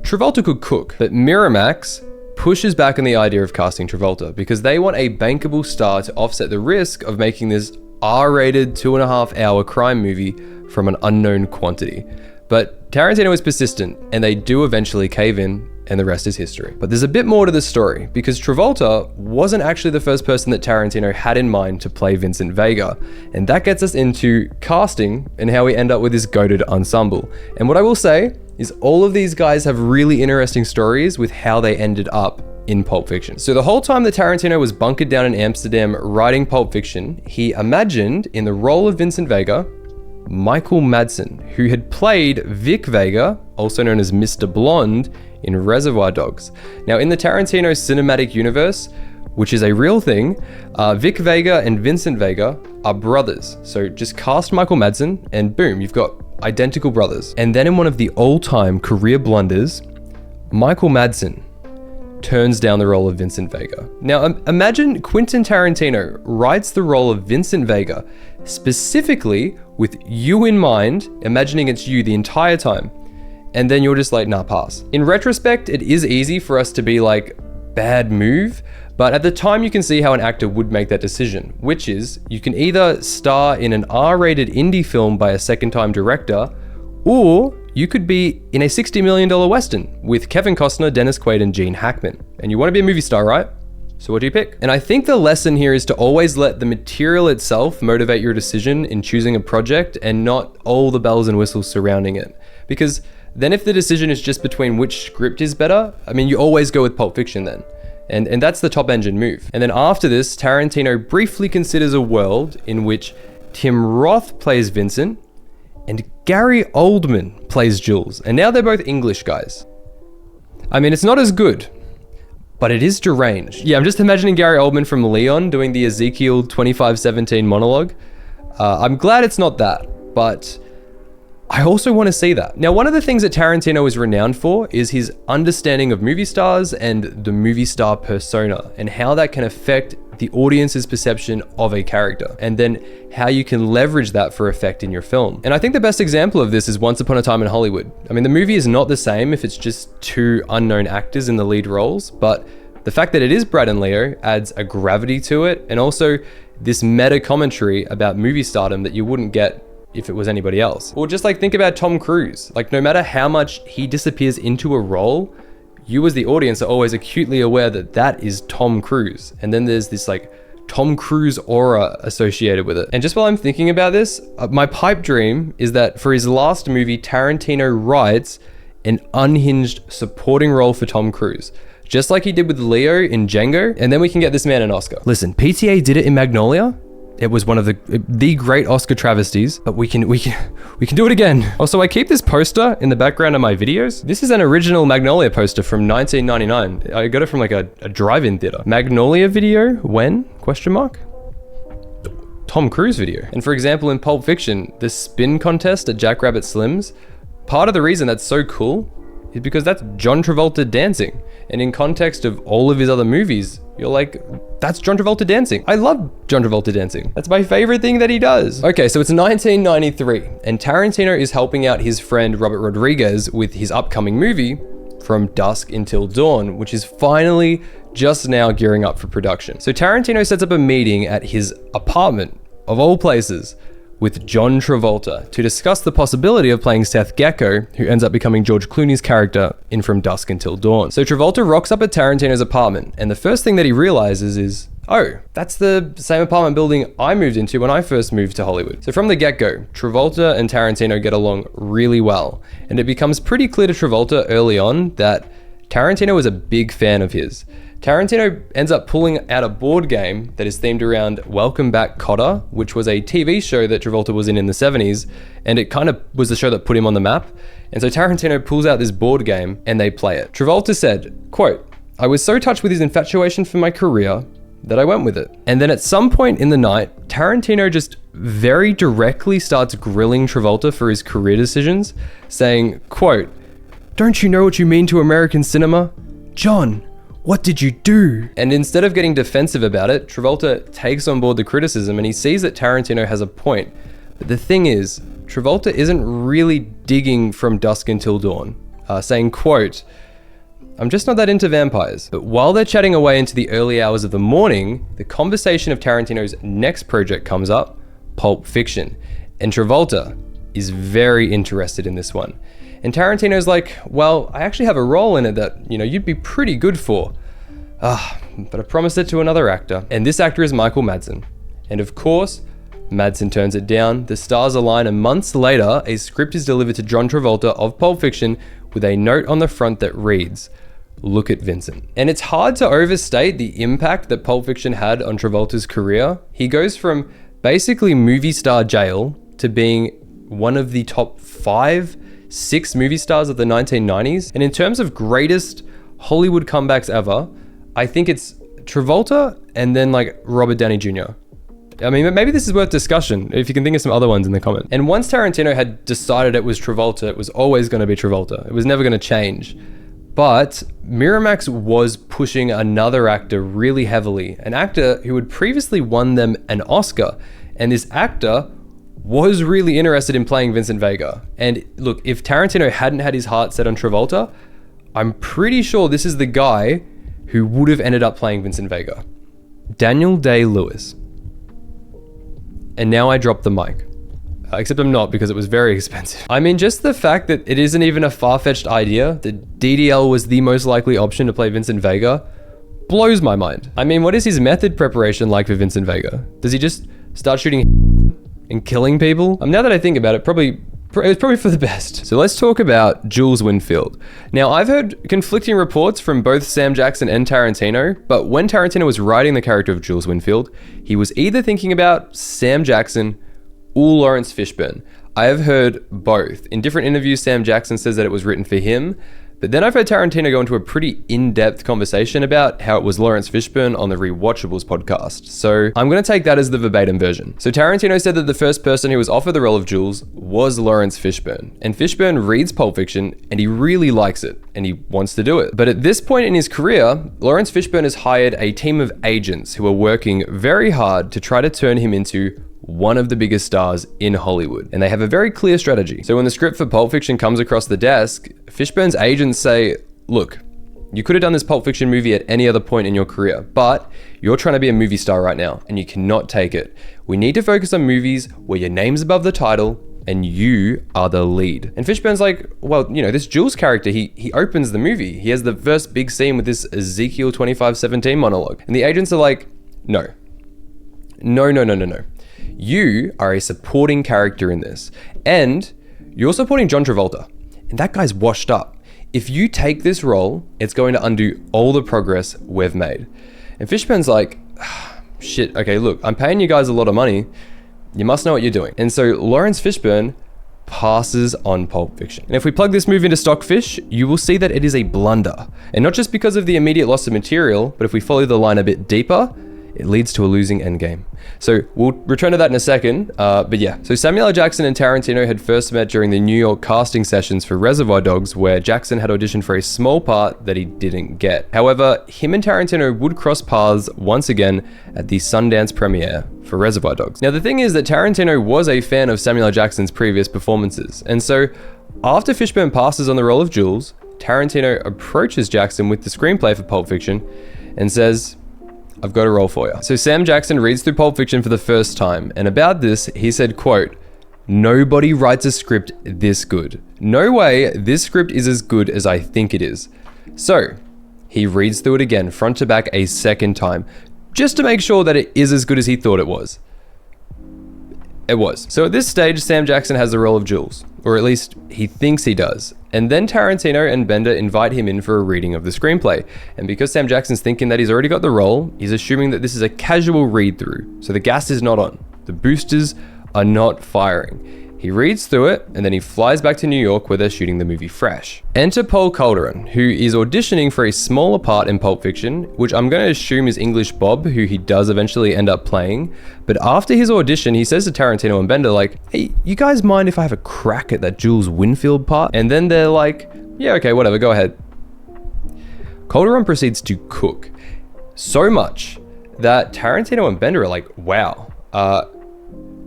Travolta could cook. But Miramax pushes back on the idea of casting Travolta because they want a bankable star to offset the risk of making this R-rated 2.5-hour crime movie from an unknown quantity. But Tarantino is persistent, and they do eventually cave in and the rest is history. But there's a bit more to the story, because Travolta wasn't actually the first person that Tarantino had in mind to play Vincent Vega, and that gets us into casting and how we end up with this goated ensemble. And what I will say is all of these guys have really interesting stories with how they ended up in Pulp Fiction. So the whole time that Tarantino was bunkered down in Amsterdam writing Pulp Fiction, he imagined in the role of Vincent Vega, Michael Madsen, who had played Vic Vega, also known as Mr. Blonde, in Reservoir Dogs. Now in the Tarantino cinematic universe, which is a real thing, Vic Vega and Vincent Vega are brothers. So just cast Michael Madsen and boom, you've got identical brothers. And then in one of the all-time career blunders, Michael Madsen turns down the role of Vincent Vega. Now imagine Quentin Tarantino writes the role of Vincent Vega specifically with you in mind, imagining it's you the entire time. And then you're just like, nah, pass. In retrospect, it is easy for us to be like, bad move. But at the time, you can see how an actor would make that decision, which is you can either star in an R-rated indie film by a second-time director, or you could be in a $60 million Western with Kevin Costner, Dennis Quaid, and Gene Hackman. And you want to be a movie star, right? So what do you pick? And I think the lesson here is to always let the material itself motivate your decision in choosing a project and not all the bells and whistles surrounding it. Because then if the decision is just between which script is better, I mean, you always go with Pulp Fiction then. And that's the top engine move. And then after this, Tarantino briefly considers a world in which Tim Roth plays Vincent and Gary Oldman plays Jules. And now they're both English guys. I mean, it's not as good, but it is deranged. Yeah, I'm just imagining Gary Oldman from Leon doing the Ezekiel 25:17 monologue. I'm glad it's not that, but I also want to see that. Now, one of the things that Tarantino is renowned for is his understanding of movie stars and the movie star persona and how that can affect the audience's perception of a character, and then how you can leverage that for effect in your film. And I think the best example of this is Once Upon a Time in Hollywood. I mean, the movie is not the same if it's just two unknown actors in the lead roles, but the fact that it is Brad and Leo adds a gravity to it, and also this meta commentary about movie stardom that you wouldn't get if it was anybody else. Or just like think about Tom Cruise. Like no matter how much he disappears into a role, you as the audience are always acutely aware that that is Tom Cruise. And then there's this like Tom Cruise aura associated with it. And just while I'm thinking about this, my pipe dream is that for his last movie, Tarantino writes an unhinged supporting role for Tom Cruise, just like he did with Leo in Django, and then we can get this man an Oscar. Listen, PTA did it in Magnolia. It was one of the great Oscar travesties, but we can do it again. Also, I keep this poster in the background of my videos. This is an original Magnolia poster from 1999. I got it from like a drive-in theater. Magnolia video, when? Question mark? Tom Cruise video. And for example, in Pulp Fiction, the spin contest at Jackrabbit Slim's, part of the reason that's so cool is because that's John Travolta dancing. And in context of all of his other movies, you're like, that's John Travolta dancing. I love John Travolta dancing. That's my favorite thing that he does. Okay, so it's 1993, and Tarantino is helping out his friend Robert Rodriguez with his upcoming movie, From Dusk Until Dawn, which is finally just now gearing up for production. So Tarantino sets up a meeting at his apartment, of all places, with John Travolta to discuss the possibility of playing Seth Gecko, who ends up becoming George Clooney's character in From Dusk Until Dawn. So Travolta rocks up at Tarantino's apartment, and the first thing that he realizes is, oh, that's the same apartment building I moved into when I first moved to Hollywood. So from the get-go, Travolta and Tarantino get along really well, and it becomes pretty clear to Travolta early on that Tarantino was a big fan of his. Tarantino ends up pulling out a board game that is themed around Welcome Back, Kotter, which was a TV show that Travolta was in the 70s, and it kind of was the show that put him on the map. And so Tarantino pulls out this board game and they play it. Travolta said, quote, "I was so touched with his infatuation for my career that I went with it." And then at some point in the night, Tarantino just very directly starts grilling Travolta for his career decisions, saying, quote, "Don't you know what you mean to American cinema? John, what did you do?" And instead of getting defensive about it, Travolta takes on board the criticism and he sees that Tarantino has a point. But the thing is, Travolta isn't really digging From Dusk Until Dawn, saying, quote, "I'm just not that into vampires." But while they're chatting away into the early hours of the morning, the conversation of Tarantino's next project comes up, Pulp Fiction. And Travolta, is very interested in this one. And Tarantino's like, well, I actually have a role in it that, you'd be pretty good for. But I promised it to another actor. And this actor is Michael Madsen. And of course, Madsen turns it down, the stars align, and months later, a script is delivered to John Travolta of Pulp Fiction with a note on the front that reads, "Look at Vincent." And it's hard to overstate the impact that Pulp Fiction had on Travolta's career. He goes from basically movie star jail to being one of the top 5-6 movie stars of the 1990s. And in terms of greatest Hollywood comebacks ever, I think it's Travolta and then like Robert Downey Jr. I mean, maybe this is worth discussion if you can think of some other ones in the comments. And once Tarantino had decided it was Travolta, it was always going to be Travolta. It was never going to change. But Miramax was pushing another actor really heavily, an actor who had previously won them an Oscar. And this actor was really interested in playing Vincent Vega. And look, if Tarantino hadn't had his heart set on Travolta, I'm pretty sure this is the guy who would have ended up playing Vincent Vega. Daniel Day-Lewis. And now I dropped the mic. Except I'm not, because it was very expensive. I mean, just the fact that it isn't even a far-fetched idea that DDL was the most likely option to play Vincent Vega blows my mind. I mean, what is his method preparation like for Vincent Vega? Does he just start shooting and killing people? Now that I think about it, it was probably for the best. So let's talk about Jules Winfield. Now, I've heard conflicting reports from both Sam Jackson and Tarantino, but when Tarantino was writing the character of Jules Winfield, he was either thinking about Sam Jackson or Lawrence Fishburne. I have heard both. In different interviews, Sam Jackson says that it was written for him, but then I've heard Tarantino go into a pretty in-depth conversation about how it was Lawrence Fishburne on the Rewatchables podcast. So I'm going to take that as the verbatim version. So Tarantino said that the first person who was offered the role of Jules was Lawrence Fishburne. And Fishburne reads Pulp Fiction and he really likes it and he wants to do it. But at this point in his career, Lawrence Fishburne has hired a team of agents who are working very hard to try to turn him into one of the biggest stars in Hollywood. And they have a very clear strategy. So when the script for Pulp Fiction comes across the desk, Fishburne's agents say, look, you could have done this Pulp Fiction movie at any other point in your career, but you're trying to be a movie star right now and you cannot take it. We need to focus on movies where your name's above the title and you are the lead. And Fishburne's like, well, this Jules character, he opens the movie. He has the first big scene with this Ezekiel 25:17 monologue. And the agents are like, no. You are a supporting character in this. And you're supporting John Travolta. And that guy's washed up. If you take this role, it's going to undo all the progress we've made. And Fishburne's like, shit, okay, look, I'm paying you guys a lot of money. You must know what you're doing. And so Lawrence Fishburne passes on Pulp Fiction. And if we plug this movie into Stockfish, you will see that it is a blunder. And not just because of the immediate loss of material, but if we follow the line a bit deeper, it leads to a losing endgame. So we'll return to that in a second. But yeah, so Samuel L. Jackson and Tarantino had first met during the New York casting sessions for Reservoir Dogs, where Jackson had auditioned for a small part that he didn't get. However, him and Tarantino would cross paths once again at the Sundance premiere for Reservoir Dogs. Now, the thing is that Tarantino was a fan of Samuel L. Jackson's previous performances. And so after Fishburne passes on the role of Jules, Tarantino approaches Jackson with the screenplay for Pulp Fiction and says, I've got a role for you. So Sam Jackson reads through Pulp Fiction for the first time, and about this, he said, quote, "Nobody writes a script this good. No way this script is as good as I think it is." So he reads through it again, front to back a second time, just to make sure that it is as good as he thought it was. It was. So at this stage, Sam Jackson has the role of Jules, or at least he thinks he does. And then Tarantino and Bender invite him in for a reading of the screenplay. And because Sam Jackson's thinking that he's already got the role, he's assuming that this is a casual read through. So the gas is not on. The boosters are not firing. He reads through it, and then he flies back to New York where they're shooting the movie fresh. Enter Paul Calderon, who is auditioning for a smaller part in Pulp Fiction, which I'm going to assume is English Bob, who he does eventually end up playing. But after his audition, he says to Tarantino and Bender, like, hey, you guys mind if I have a crack at that Jules Winfield part? And then they're like, yeah, okay, whatever, go ahead. Calderon proceeds to cook so much that Tarantino and Bender are like, wow,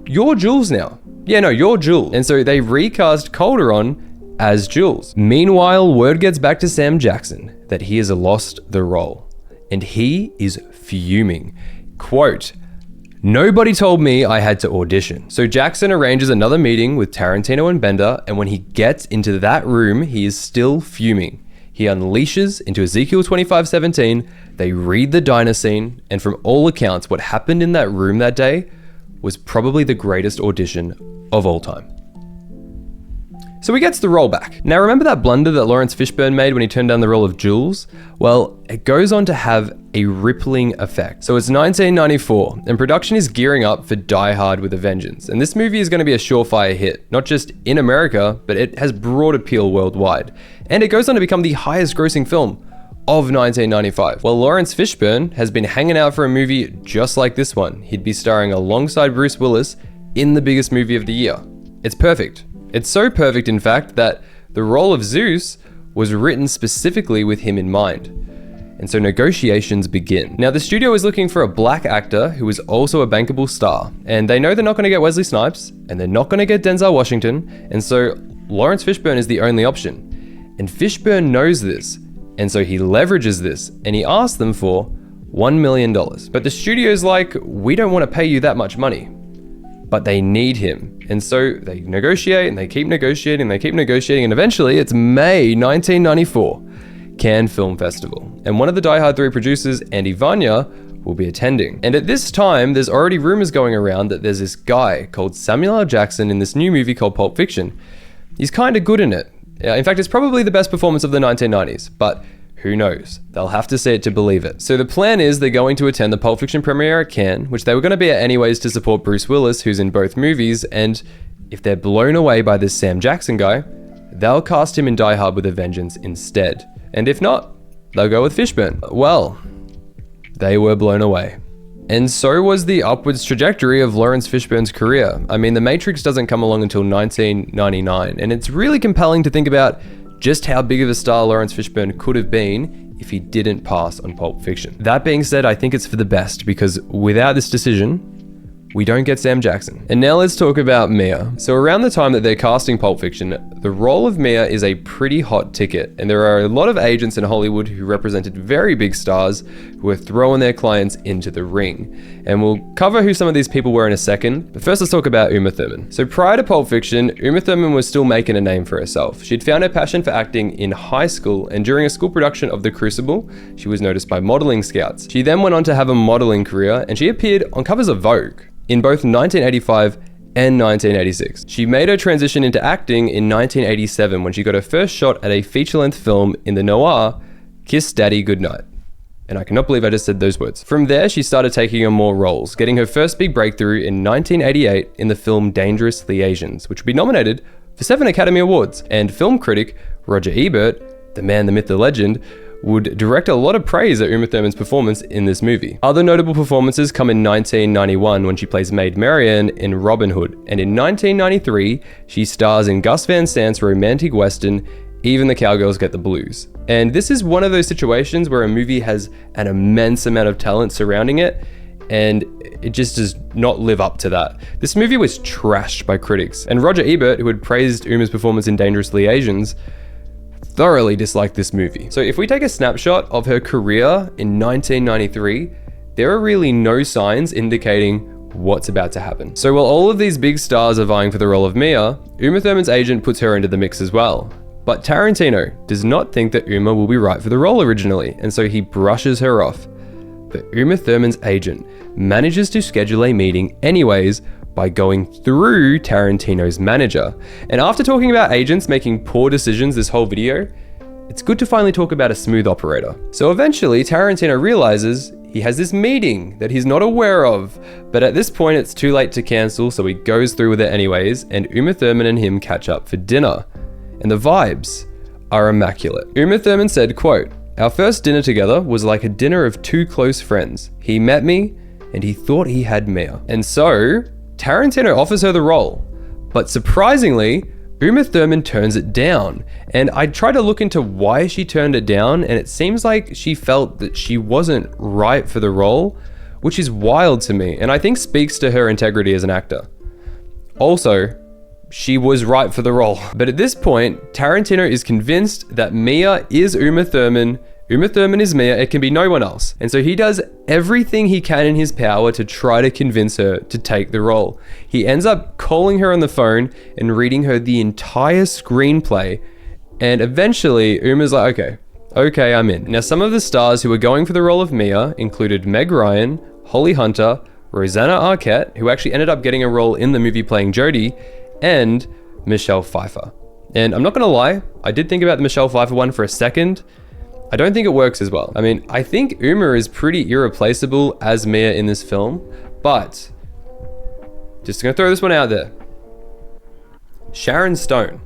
you're Jules now. Yeah, no, you're Jules. And so they recast Calderon as Jules. Meanwhile, word gets back to Sam Jackson that he has lost the role. And he is fuming. Quote, Nobody told me I had to audition. So Jackson arranges another meeting with Tarantino and Bender, and when he gets into that room, he is still fuming. He unleashes into Ezekiel 25:17, they read the diner scene, and from all accounts, what happened in that room that day was probably the greatest audition of all time. So he gets the role back. Now remember that blunder that Lawrence Fishburne made when he turned down the role of Jules? Well, it goes on to have a rippling effect. So it's 1994, and production is gearing up for Die Hard with a Vengeance. And this movie is going to be a surefire hit, not just in America, but it has broad appeal worldwide. And it goes on to become the highest grossing film of 1995. Well, Lawrence Fishburne has been hanging out for a movie just like this one. He'd be starring alongside Bruce Willis in the biggest movie of the year. It's perfect. It's so perfect, in fact, that the role of Zeus was written specifically with him in mind. And so negotiations begin. Now, the studio is looking for a black actor who is also a bankable star. And they know they're not going to get Wesley Snipes, and they're not going to get Denzel Washington. And so Lawrence Fishburne is the only option. And Fishburne knows this. And so he leverages this, and he asks them for $1 million. But the studio's like, we don't want to pay you that much money. But they need him. And so they negotiate, and they keep negotiating, and eventually it's May 1994, Cannes Film Festival. And one of the Die Hard 3 producers, Andy Vanya, will be attending. And at this time, there's already rumors going around that there's this guy called Samuel L. Jackson in this new movie called Pulp Fiction. He's kind of good in it. In fact, it's probably the best performance of the 1990s, but who knows? They'll have to see it to believe it. So the plan is they're going to attend the Pulp Fiction premiere at Cannes, which they were going to be at anyways to support Bruce Willis, who's in both movies, and if they're blown away by this Sam Jackson guy, they'll cast him in Die Hard with a Vengeance instead. And if not, they'll go with Fishburne. Well, they were blown away. And so was the upwards trajectory of Lawrence Fishburne's career. I mean, The Matrix doesn't come along until 1999, and it's really compelling to think about just how big of a star Lawrence Fishburne could have been if he didn't pass on Pulp Fiction. That being said, I think it's for the best, because without this decision, we don't get Sam Jackson. And now let's talk about Mia. So around the time that they're casting Pulp Fiction, the role of Mia is a pretty hot ticket, and there are a lot of agents in Hollywood who represented very big stars who are throwing their clients into the ring. And we'll cover who some of these people were in a second, but first let's talk about Uma Thurman. So prior to Pulp Fiction, Uma Thurman was still making a name for herself. She'd found her passion for acting in high school, and during a school production of The Crucible, she was noticed by modeling scouts. She then went on to have a modeling career, and she appeared on covers of Vogue in both 1985 and 1986. She made her transition into acting in 1987 when she got her first shot at a feature-length film in the noir, Kiss Daddy Goodnight. And I cannot believe I just said those words. From there, she started taking on more roles, getting her first big breakthrough in 1988 in the film Dangerous Liaisons, which would be nominated for 7 Academy Awards. And film critic Roger Ebert, the man, the myth, the legend, would direct a lot of praise at Uma Thurman's performance in this movie. Other notable performances come in 1991 when she plays Maid Marian in Robin Hood, and in 1993 she stars in Gus Van Sant's romantic western, Even the Cowgirls Get the Blues. And this is one of those situations where a movie has an immense amount of talent surrounding it, and it just does not live up to that. This movie was trashed by critics, and Roger Ebert, who had praised Uma's performance in Dangerous Liaisons, thoroughly disliked this movie. So if we take a snapshot of her career in 1993, there are really no signs indicating what's about to happen. So while all of these big stars are vying for the role of Mia, Uma Thurman's agent puts her into the mix as well. But Tarantino does not think that Uma will be right for the role originally, and so he brushes her off. But Uma Thurman's agent manages to schedule a meeting anyways by going through Tarantino's manager. And after talking about agents making poor decisions this whole video, it's good to finally talk about a smooth operator. So eventually Tarantino realizes he has this meeting that he's not aware of, but at this point it's too late to cancel, so he goes through with it anyways, and Uma Thurman and him catch up for dinner. And the vibes are immaculate. Uma Thurman said, quote, "Our first dinner together was like a dinner of two close friends. He met me and he thought he had Mia." And so Tarantino offers her the role, but surprisingly, Uma Thurman turns it down. And I tried to look into why she turned it down, and it seems like she felt that she wasn't right for the role, which is wild to me, and I think speaks to her integrity as an actor. Also, she was right for the role. But at this point, Tarantino is convinced that Mia is Uma Thurman. Uma Thurman is Mia, it can be no one else. And so he does everything he can in his power to try to convince her to take the role. He ends up calling her on the phone and reading her the entire screenplay. And eventually, Uma's like, okay, I'm in. Now, some of the stars who were going for the role of Mia included Meg Ryan, Holly Hunter, Rosanna Arquette, who actually ended up getting a role in the movie playing Jodie, and Michelle Pfeiffer. And I'm not gonna lie, I did think about the Michelle Pfeiffer one for a second. I don't think it works as well. I mean, I think Uma is pretty irreplaceable as Mia in this film, but just gonna throw this one out there. Sharon Stone.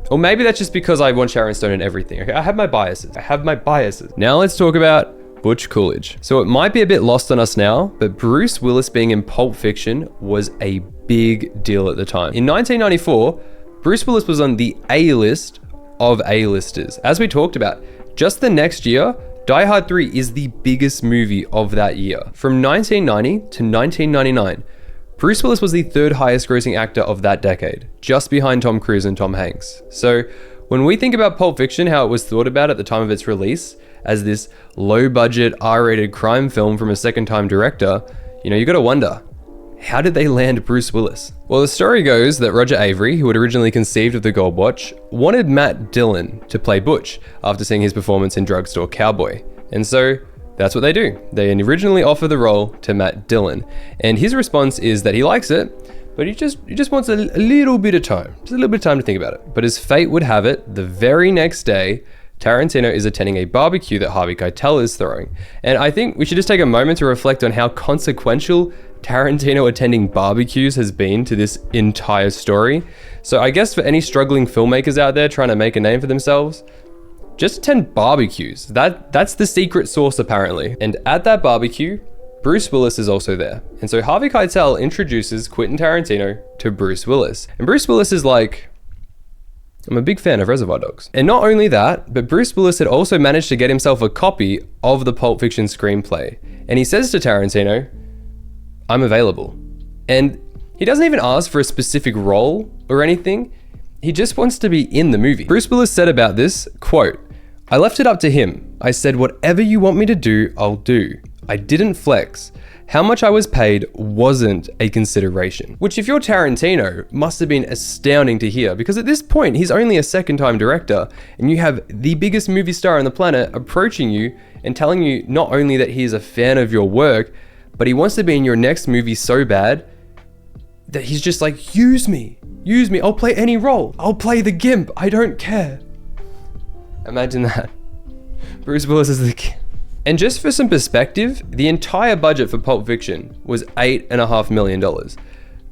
Or maybe that's just because I want Sharon Stone in everything. Okay, I have my biases. Now let's talk about Butch Coolidge. So it might be a bit lost on us now, but Bruce Willis being in Pulp Fiction was a big deal at the time. In 1994, Bruce Willis was on the A-list of A-listers. As we talked about, just the next year, Die Hard 3 is the biggest movie of that year. From 1990 to 1999, Bruce Willis was the third highest grossing actor of that decade, just behind Tom Cruise and Tom Hanks. So when we think about Pulp Fiction, how it was thought about at the time of its release as this low-budget R-rated crime film from a second-time director, you gotta wonder, how did they land Bruce Willis? Well, the story goes that Roger Avary, who had originally conceived of the Gold Watch, wanted Matt Dillon to play Butch after seeing his performance in Drugstore Cowboy. And so that's what they do. They originally offer the role to Matt Dillon. And his response is that he likes it, but he just wants a little bit of time. Just a little bit of time to think about it. But as fate would have it, the very next day, Tarantino is attending a barbecue that Harvey Keitel is throwing. And I think we should just take a moment to reflect on how consequential Tarantino attending barbecues has been to this entire story. So I guess for any struggling filmmakers out there trying to make a name for themselves, just attend barbecues. That's the secret sauce apparently. And at that barbecue, Bruce Willis is also there. And so Harvey Keitel introduces Quentin Tarantino to Bruce Willis. And Bruce Willis is like, I'm a big fan of Reservoir Dogs. And not only that, but Bruce Willis had also managed to get himself a copy of the Pulp Fiction screenplay. And he says to Tarantino, I'm available. And he doesn't even ask for a specific role or anything. He just wants to be in the movie. Bruce Willis said about this, quote, I left it up to him. I said, whatever you want me to do, I'll do. I didn't flex. How much I was paid wasn't a consideration. Which if you're Tarantino, must have been astounding to hear, because at this point, he's only a second-time director, and you have the biggest movie star on the planet approaching you and telling you not only that he is a fan of your work, but he wants to be in your next movie so bad that he's just like, use me, I'll play any role. I'll play the gimp, I don't care. Imagine that. Bruce Willis is the gimp. And just for some perspective, the entire budget for Pulp Fiction was $8.5 million.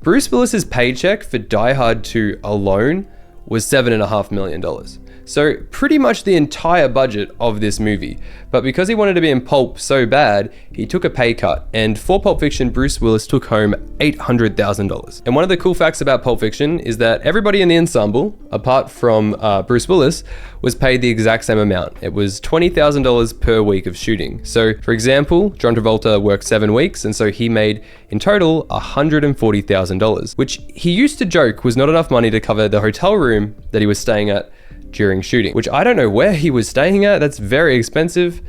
Bruce Willis's paycheck for Die Hard 2 alone was $7.5 million. So pretty much the entire budget of this movie. But because he wanted to be in Pulp so bad, he took a pay cut. And for Pulp Fiction, Bruce Willis took home $800,000. And one of the cool facts about Pulp Fiction is that everybody in the ensemble, apart from Bruce Willis, was paid the exact same amount. It was $20,000 per week of shooting. So for example, John Travolta worked 7 weeks, and so he made in total $140,000, which he used to joke was not enough money to cover the hotel room that he was staying at during shooting, which I don't know where he was staying at. That's very expensive.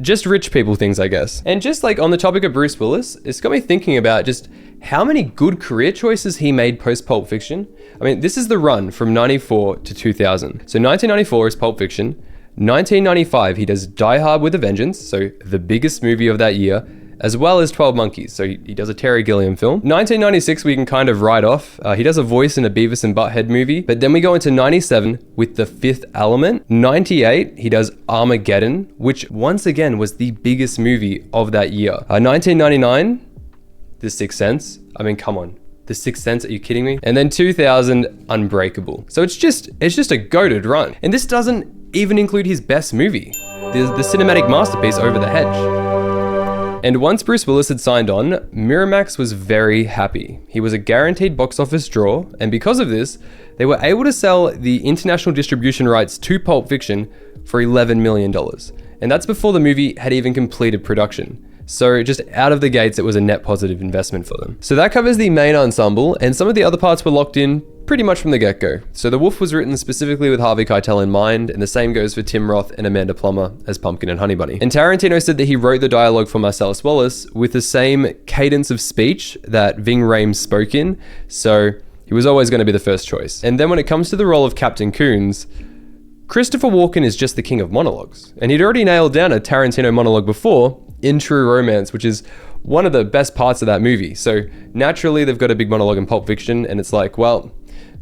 Just rich people things, I guess. And just like on the topic of Bruce Willis, it's got me thinking about just how many good career choices he made post Pulp Fiction. I mean, this is the run from 94 to 2000. So 1994 is Pulp Fiction. 1995, he does Die Hard with a Vengeance, so the biggest movie of that year, as well as 12 Monkeys. So he does a Terry Gilliam film. 1996, we can kind of write off. He does a voice in a Beavis and Butthead movie, but then we go into 97 with The Fifth Element. 98, he does Armageddon, which once again was the biggest movie of that year. 1999, The Sixth Sense. I mean, come on. The Sixth Sense, are you kidding me? And then 2000, Unbreakable. So it's just a goated run. And this doesn't even include his best movie, the cinematic masterpiece Over the Hedge. And once Bruce Willis had signed on, Miramax was very happy. He was a guaranteed box office draw, and because of this, they were able to sell the international distribution rights to Pulp Fiction for $11 million. And that's before the movie had even completed production. So just out of the gates, it was a net positive investment for them. So that covers the main ensemble, and some of the other parts were locked in pretty much from the get-go. So The Wolf was written specifically with Harvey Keitel in mind, and the same goes for Tim Roth and Amanda Plummer as Pumpkin and Honey Bunny. And Tarantino said that he wrote the dialogue for Marcellus Wallace with the same cadence of speech that Ving Rhames spoke in, so he was always going to be the first choice. And then when it comes to the role of Captain Coons, Christopher Walken is just the king of monologues. And he'd already nailed down a Tarantino monologue before in True Romance, which is one of the best parts of that movie. So naturally, they've got a big monologue in Pulp Fiction, and it's like, well,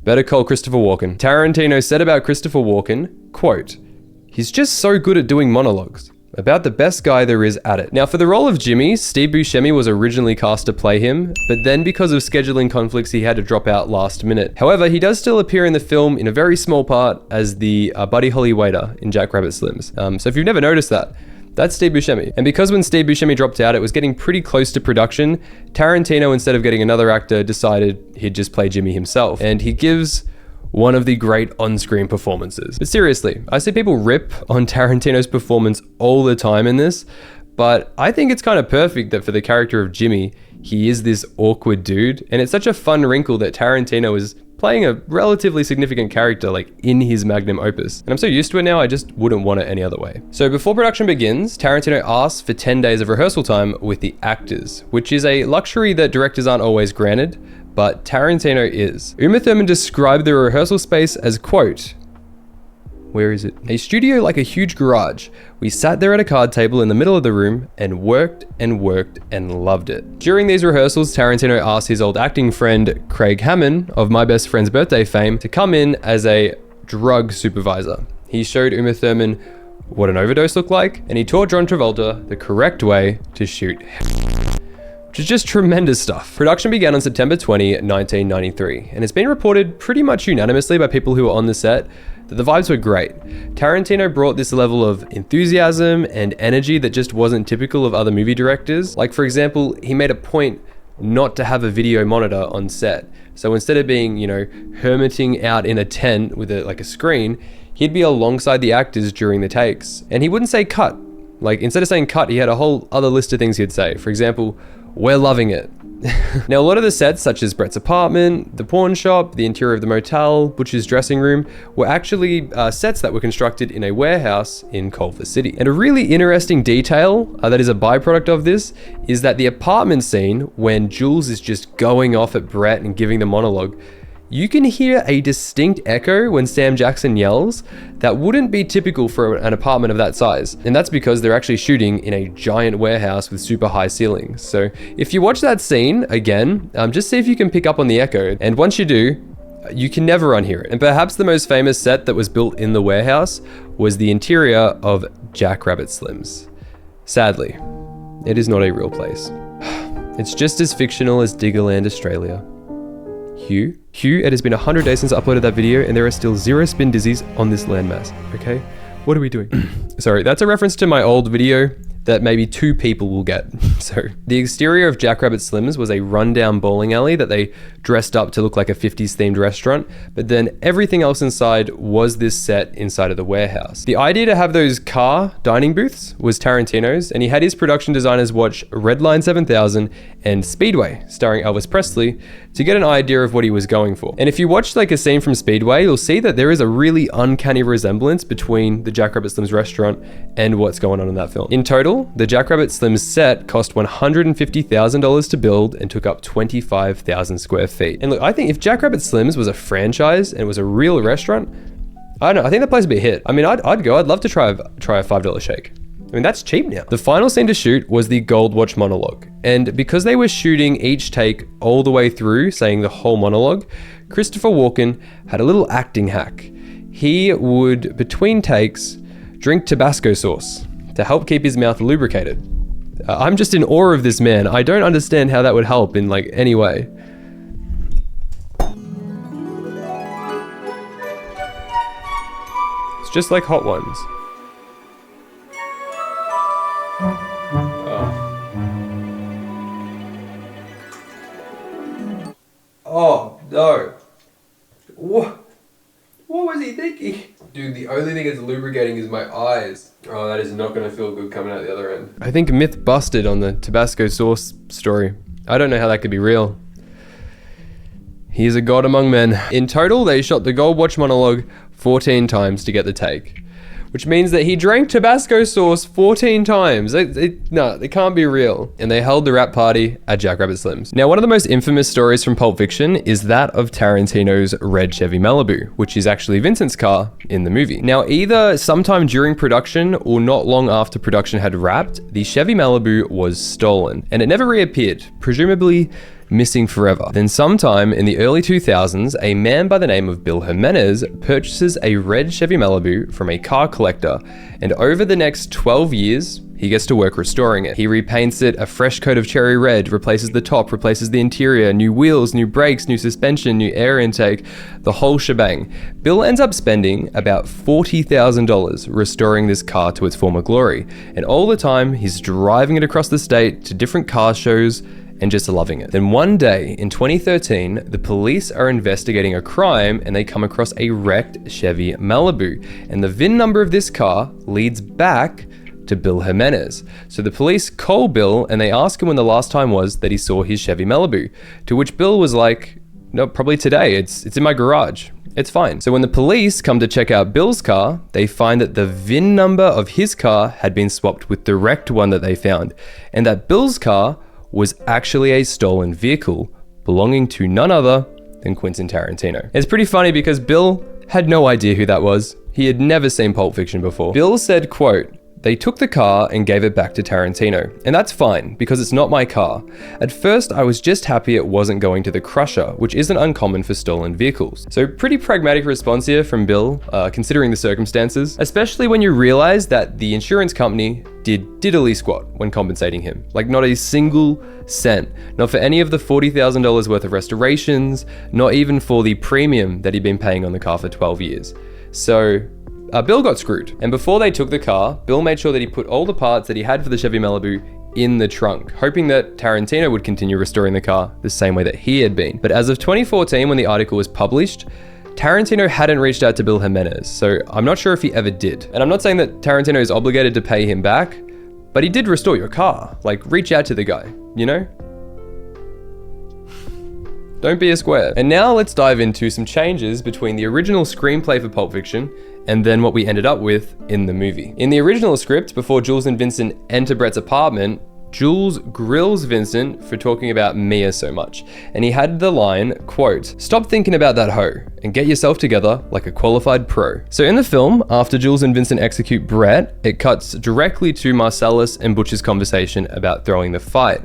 better call Christopher Walken. Tarantino said about Christopher Walken, quote, "He's just so good at doing monologues. About the best guy there is at it." Now, for the role of Jimmy, Steve Buscemi was originally cast to play him, but then because of scheduling conflicts, he had to drop out last minute. However, he does still appear in the film in a very small part as the Buddy Holly waiter in Jack Rabbit Slims. So if you've never noticed that, that's Steve Buscemi. And because when Steve Buscemi dropped out, it was getting pretty close to production, Tarantino, instead of getting another actor, decided he'd just play Jimmy himself. And he gives one of the great on-screen performances. But seriously, I see people rip on Tarantino's performance all the time in this, but I think it's kind of perfect that for the character of Jimmy, he is this awkward dude, and it's such a fun wrinkle that Tarantino is playing a relatively significant character like in his magnum opus. And I'm so used to it now, I just wouldn't want it any other way. So before production begins, Tarantino asks for 10 days of rehearsal time with the actors, which is a luxury that directors aren't always granted, but Tarantino is. Uma Thurman described the rehearsal space as, quote, where is it? "A studio like a huge garage. We sat there at a card table in the middle of the room and worked and loved it." During these rehearsals, Tarantino asked his old acting friend, Craig Hammond, of My Best Friend's Birthday fame, to come in as a drug supervisor. He showed Uma Thurman what an overdose looked like, and he taught John Travolta the correct way to shoot, which is just tremendous stuff. Production began on September 20, 1993, and it's been reported pretty much unanimously by people who were on the set that the vibes were great. Tarantino brought this level of enthusiasm and energy that just wasn't typical of other movie directors. Like, for example, he made a point not to have a video monitor on set. So instead of being, hermiting out in a tent with a screen, he'd be alongside the actors during the takes. And he wouldn't say cut. Like, instead of saying cut, he had a whole other list of things he'd say. For example, "We're loving it." Now, a lot of the sets, such as Brett's apartment, the pawn shop, the interior of the motel, Butch's dressing room, were actually sets that were constructed in a warehouse in Culver City. And a really interesting detail that is a byproduct of this is that the apartment scene, when Jules is just going off at Brett and giving the monologue, you can hear a distinct echo when Sam Jackson yells that wouldn't be typical for an apartment of that size. And that's because they're actually shooting in a giant warehouse with super high ceilings. So if you watch that scene again, just see if you can pick up on the echo. And once you do, you can never unhear it. And perhaps the most famous set that was built in the warehouse was the interior of Jack Rabbit Slims. Sadly, it is not a real place. It's just as fictional as Diggerland, Australia. Hugh, it has been 100 days since I uploaded that video and there are still 0 spin dizzies on this landmass, okay? What are we doing? Sorry, that's a reference to my old video that maybe 2 people will get. So the exterior of Jack Rabbit Slims was a rundown bowling alley that they dressed up to look like a 50s themed restaurant, but then everything else inside was this set inside of the warehouse. The idea to have those car dining booths was Tarantino's, and he had his production designers watch Redline 7000 and Speedway, starring Elvis Presley, to get an idea of what he was going for. And if you watch a scene from Speedway, you'll see that there is a really uncanny resemblance between the Jack Rabbit Slims restaurant and what's going on in that film. In total, the Jack Rabbit Slims set cost $150,000 to build and took up 25,000 square feet. And look, I think if Jack Rabbit Slims was a franchise and it was a real restaurant, I don't know, I think that place would be a hit. I mean, I'd go, I'd love to try a $5 shake. I mean, that's cheap now. The final scene to shoot was the Gold Watch monologue. And because they were shooting each take all the way through, saying the whole monologue, Christopher Walken had a little acting hack. He would, between takes, drink Tabasco sauce to help keep his mouth lubricated. I'm just in awe of this man. I don't understand how that would help in any way. It's just like Hot Ones. Oh no. What was he thinking? Dude, the only thing it's lubricating is my eyes. Oh, that is not gonna feel good coming out the other end. I think myth busted on the Tabasco sauce story. I don't know how that could be real. He is a god among men. In total, they shot the Gold Watch monologue 14 times to get the take, which means that he drank Tabasco sauce 14 times. No, it can't be real. And they held the rap party at Jackrabbit Slim's. Now, one of the most infamous stories from Pulp Fiction is that of Tarantino's red Chevy Malibu, which is actually Vincent's car in the movie. Now, either sometime during production or not long after production had wrapped, the Chevy Malibu was stolen, and it never reappeared, presumably missing forever. Then sometime in the early 2000s, a man by the name of Bill Jimenez purchases a red Chevy Malibu from a car collector, and over the next 12 years, he gets to work restoring it. He repaints it a fresh coat of cherry red, replaces the top, replaces the interior, new wheels, new brakes, new suspension, new air intake, the whole shebang. Bill ends up spending about $40,000 restoring this car to its former glory, and all the time, he's driving it across the state to different car shows and just loving it. Then one day in 2013, the police are investigating a crime and they come across a wrecked Chevy Malibu. And the VIN number of this car leads back to Bill Jimenez. So the police call Bill and they ask him when the last time was that he saw his Chevy Malibu. To which Bill was like, no, probably today. It's in my garage. It's fine. So when the police come to check out Bill's car, they find that the VIN number of his car had been swapped with the wrecked one that they found. And that Bill's car was actually a stolen vehicle belonging to none other than Quentin Tarantino. It's pretty funny because Bill had no idea who that was. He had never seen Pulp Fiction before. Bill said, quote, "They took the car and gave it back to Tarantino, and that's fine because it's not my car. At first, I was just happy it wasn't going to the crusher, which isn't uncommon for stolen vehicles." So pretty pragmatic response here from Bill, considering the circumstances, especially when you realize that the insurance company did diddly squat when compensating him. Like not a single cent, not for any of the $40,000 worth of restorations, not even for the premium that he'd been paying on the car for 12 years. So Bill got screwed. And before they took the car, Bill made sure that he put all the parts that he had for the Chevy Malibu in the trunk, hoping that Tarantino would continue restoring the car the same way that he had been. But as of 2014, when the article was published, Tarantino hadn't reached out to Bill Jimenez, so I'm not sure if he ever did. And I'm not saying that Tarantino is obligated to pay him back, but he did restore your car. Like, reach out to the guy, you know? Don't be a square. And now let's dive into some changes between the original screenplay for Pulp Fiction and then what we ended up with in the movie. In the original script, before Jules and Vincent enter Brett's apartment, Jules grills Vincent for talking about Mia so much. And he had the line, quote, "Stop thinking about that hoe and get yourself together like a qualified pro." So in the film, after Jules and Vincent execute Brett, it cuts directly to Marcellus and Butch's conversation about throwing the fight.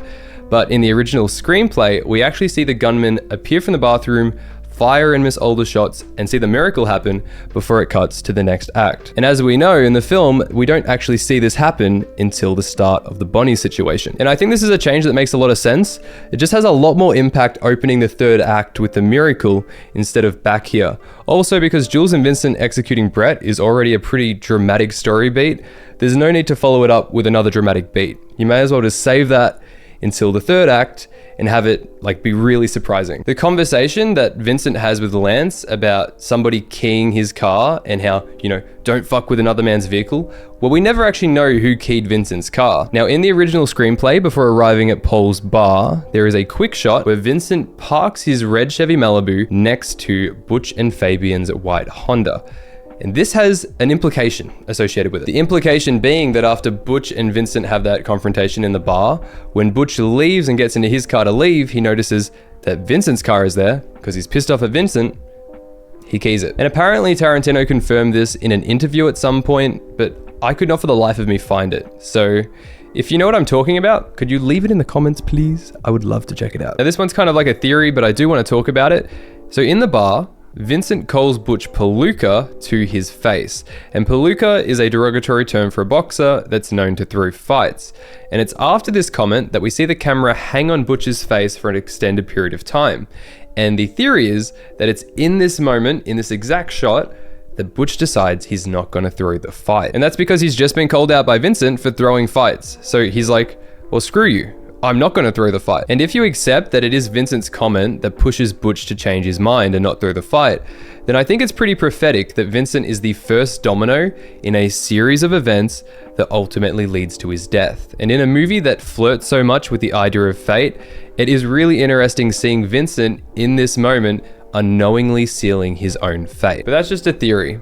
But in the original screenplay, we actually see the gunman appear from the bathroom, fire and miss all the shots, and see the miracle happen before it cuts to the next act. And as we know in the film, we don't actually see this happen until the start of the Bonnie situation. And I think this is a change that makes a lot of sense. It just has a lot more impact opening the third act with the miracle instead of back here. Also, because Jules and Vincent executing Brett is already a pretty dramatic story beat, there's no need to follow it up with another dramatic beat. You may as well just save that until the third act and have it like be really surprising. The conversation that Vincent has with Lance about somebody keying his car and how, you know, don't fuck with another man's vehicle. Well, we never actually know who keyed Vincent's car. Now, in the original screenplay, before arriving at Paul's bar, there is a quick shot where Vincent parks his red Chevy Malibu next to Butch and Fabian's white Honda. And this has an implication associated with it. The implication being that after Butch and Vincent have that confrontation in the bar, when Butch leaves and gets into his car to leave, he notices that Vincent's car is there because he's pissed off at Vincent. He keys it. And apparently Tarantino confirmed this in an interview at some point, but I could not for the life of me find it. So if you know what I'm talking about, could you leave it in the comments, please? I would love to check it out. Now, this one's kind of like a theory, but I do want to talk about it. So in the bar, Vincent calls Butch Palooka to his face. And Palooka is a derogatory term for a boxer that's known to throw fights. And it's after this comment that we see the camera hang on Butch's face for an extended period of time. And the theory is that it's in this moment, in this exact shot, that Butch decides he's not going to throw the fight. And that's because he's just been called out by Vincent for throwing fights. So he's like, well, screw you. I'm not going to throw the fight. And if you accept that it is Vincent's comment that pushes Butch to change his mind and not throw the fight, then I think it's pretty prophetic that Vincent is the first domino in a series of events that ultimately leads to his death. And in a movie that flirts so much with the idea of fate, it is really interesting seeing Vincent in this moment unknowingly sealing his own fate. But that's just a theory.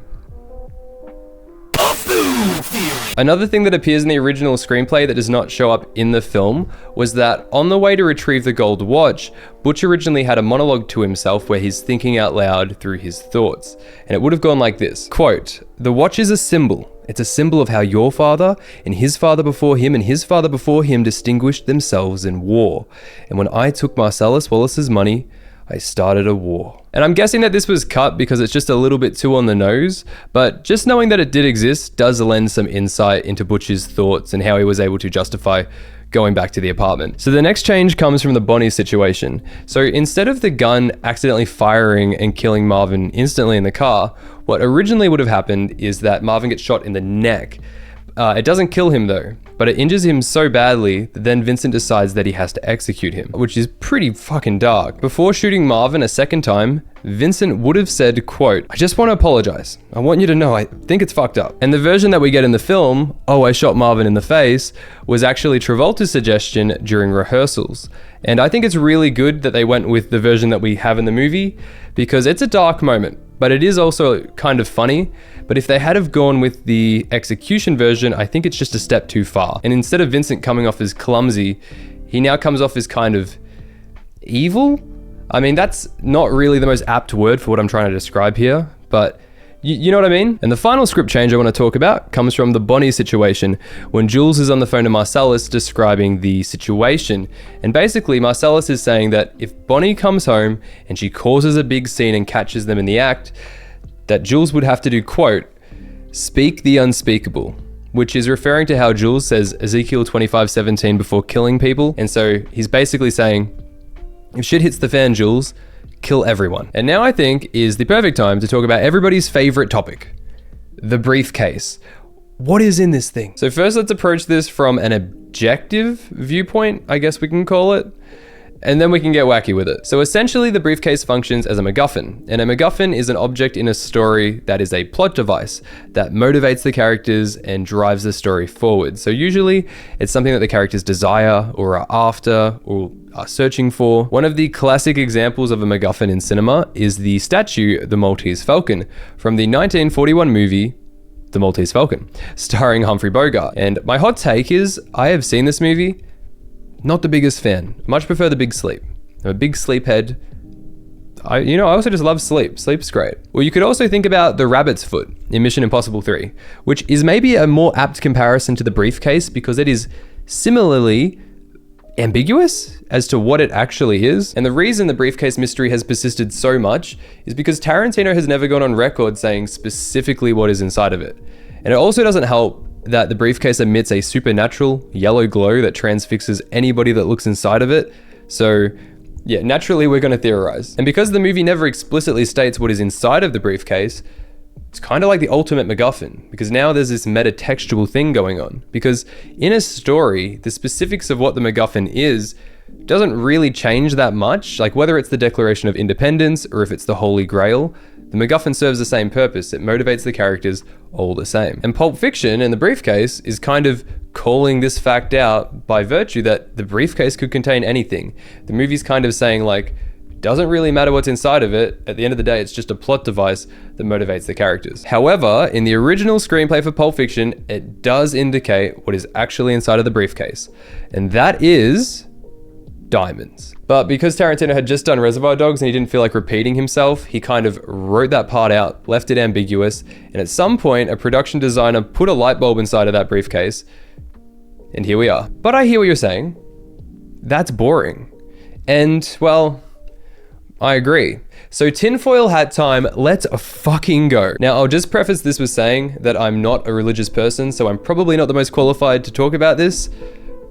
Another thing that appears in the original screenplay that does not show up in the film was that on the way to retrieve the gold watch, Butch originally had a monologue to himself where he's thinking out loud through his thoughts. And it would have gone like this, quote, "The watch is a symbol. It's a symbol of how your father and his father before him and his father before him distinguished themselves in war. And when I took Marcellus Wallace's money, I started a war." And I'm guessing that this was cut because it's just a little bit too on the nose, but just knowing that it did exist does lend some insight into Butch's thoughts and how he was able to justify going back to the apartment. So the next change comes from the Bonnie situation. So instead of the gun accidentally firing and killing Marvin instantly in the car, what originally would have happened is that Marvin gets shot in the neck. It doesn't kill him though, but it injures him so badly that then Vincent decides that he has to execute him, which is pretty fucking dark. Before shooting Marvin a second time, Vincent would have said, quote, "I just want to apologize. I want you to know I think it's fucked up." And the version that we get in the film, "Oh, I shot Marvin in the face," was actually Travolta's suggestion during rehearsals. And I think it's really good that they went with the version that we have in the movie because it's a dark moment, but it is also kind of funny. But if they had have gone with the execution version, I think it's just a step too far. And instead of Vincent coming off as clumsy, he now comes off as kind of evil. I mean, that's not really the most apt word for what I'm trying to describe here, but you know what I mean? And the final script change I want to talk about comes from the Bonnie situation when Jules is on the phone to Marcellus describing the situation. And basically Marcellus is saying that if Bonnie comes home and she causes a big scene and catches them in the act, that Jules would have to do, quote, "speak the unspeakable," which is referring to how Jules says Ezekiel 25:17 before killing people. And so he's basically saying, if shit hits the fan, Jules, kill everyone. And now I think is the perfect time to talk about everybody's favorite topic, the briefcase. What is in this thing? So first, let's approach this from an objective viewpoint, I guess we can call it. And then we can get wacky with it. So essentially the briefcase functions as a MacGuffin, and a MacGuffin is an object in a story that is a plot device that motivates the characters and drives the story forward. So usually it's something that the characters desire or are after or are searching for. One of the classic examples of a MacGuffin in cinema is the statue, The Maltese Falcon, from the 1941 movie The Maltese Falcon, starring Humphrey Bogart. And my hot take is I have seen this movie. Not the biggest fan. Much prefer The Big Sleep. I'm a big sleep head. I also just love sleep. Sleep's great. Well, you could also think about the rabbit's foot in Mission Impossible 3, which is maybe a more apt comparison to the briefcase because it is similarly ambiguous as to what it actually is. And the reason the briefcase mystery has persisted so much is because Tarantino has never gone on record saying specifically what is inside of it. And it also doesn't help that the briefcase emits a supernatural yellow glow that transfixes anybody that looks inside of it. So yeah, naturally we're going to theorize. And because the movie never explicitly states what is inside of the briefcase, it's kind of like the ultimate MacGuffin, because now there's this metatextual thing going on. Because in a story, the specifics of what the MacGuffin is doesn't really change that much. Like whether it's the Declaration of Independence or if it's the Holy Grail, the MacGuffin serves the same purpose. It motivates the characters all the same. And Pulp Fiction and the briefcase is kind of calling this fact out by virtue that the briefcase could contain anything. The movie's kind of saying like, doesn't really matter what's inside of it. At the end of the day, it's just a plot device that motivates the characters. However, in the original screenplay for Pulp Fiction, it does indicate what is actually inside of the briefcase. And that is diamonds. But because Tarantino had just done Reservoir Dogs and he didn't feel like repeating himself, he kind of wrote that part out, left it ambiguous, and at some point a production designer put a light bulb inside of that briefcase, and here we are. But I hear what you're saying. That's boring. And, well, I agree. So tinfoil hat time, let's fucking go. Now, I'll just preface this with saying that I'm not a religious person, so I'm probably not the most qualified to talk about this,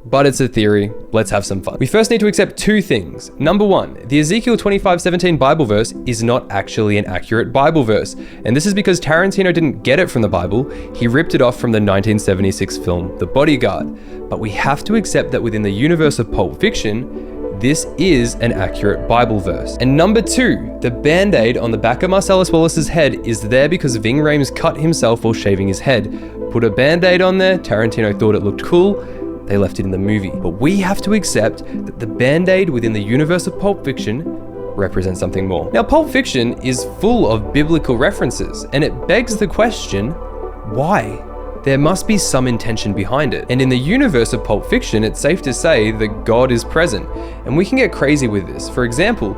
but it's a theory. Let's have some fun. We first need to accept two things. Number one, the Ezekiel 25:17 Bible verse is not actually an accurate Bible verse. And this is because Tarantino didn't get it from the Bible. He ripped it off from the 1976 film, The Bodyguard. But we have to accept that within the universe of Pulp Fiction, this is an accurate Bible verse. And number two, the band-aid on the back of Marcellus Wallace's head is there because Ving Rhames cut himself while shaving his head. Put a band-aid on there, Tarantino thought it looked cool, they left it in the movie. But we have to accept that the band-aid within the universe of Pulp Fiction represents something more. Now, Pulp Fiction is full of biblical references, and it begs the question, why? There must be some intention behind it. And in the universe of Pulp Fiction, it's safe to say that God is present. And we can get crazy with this. For example,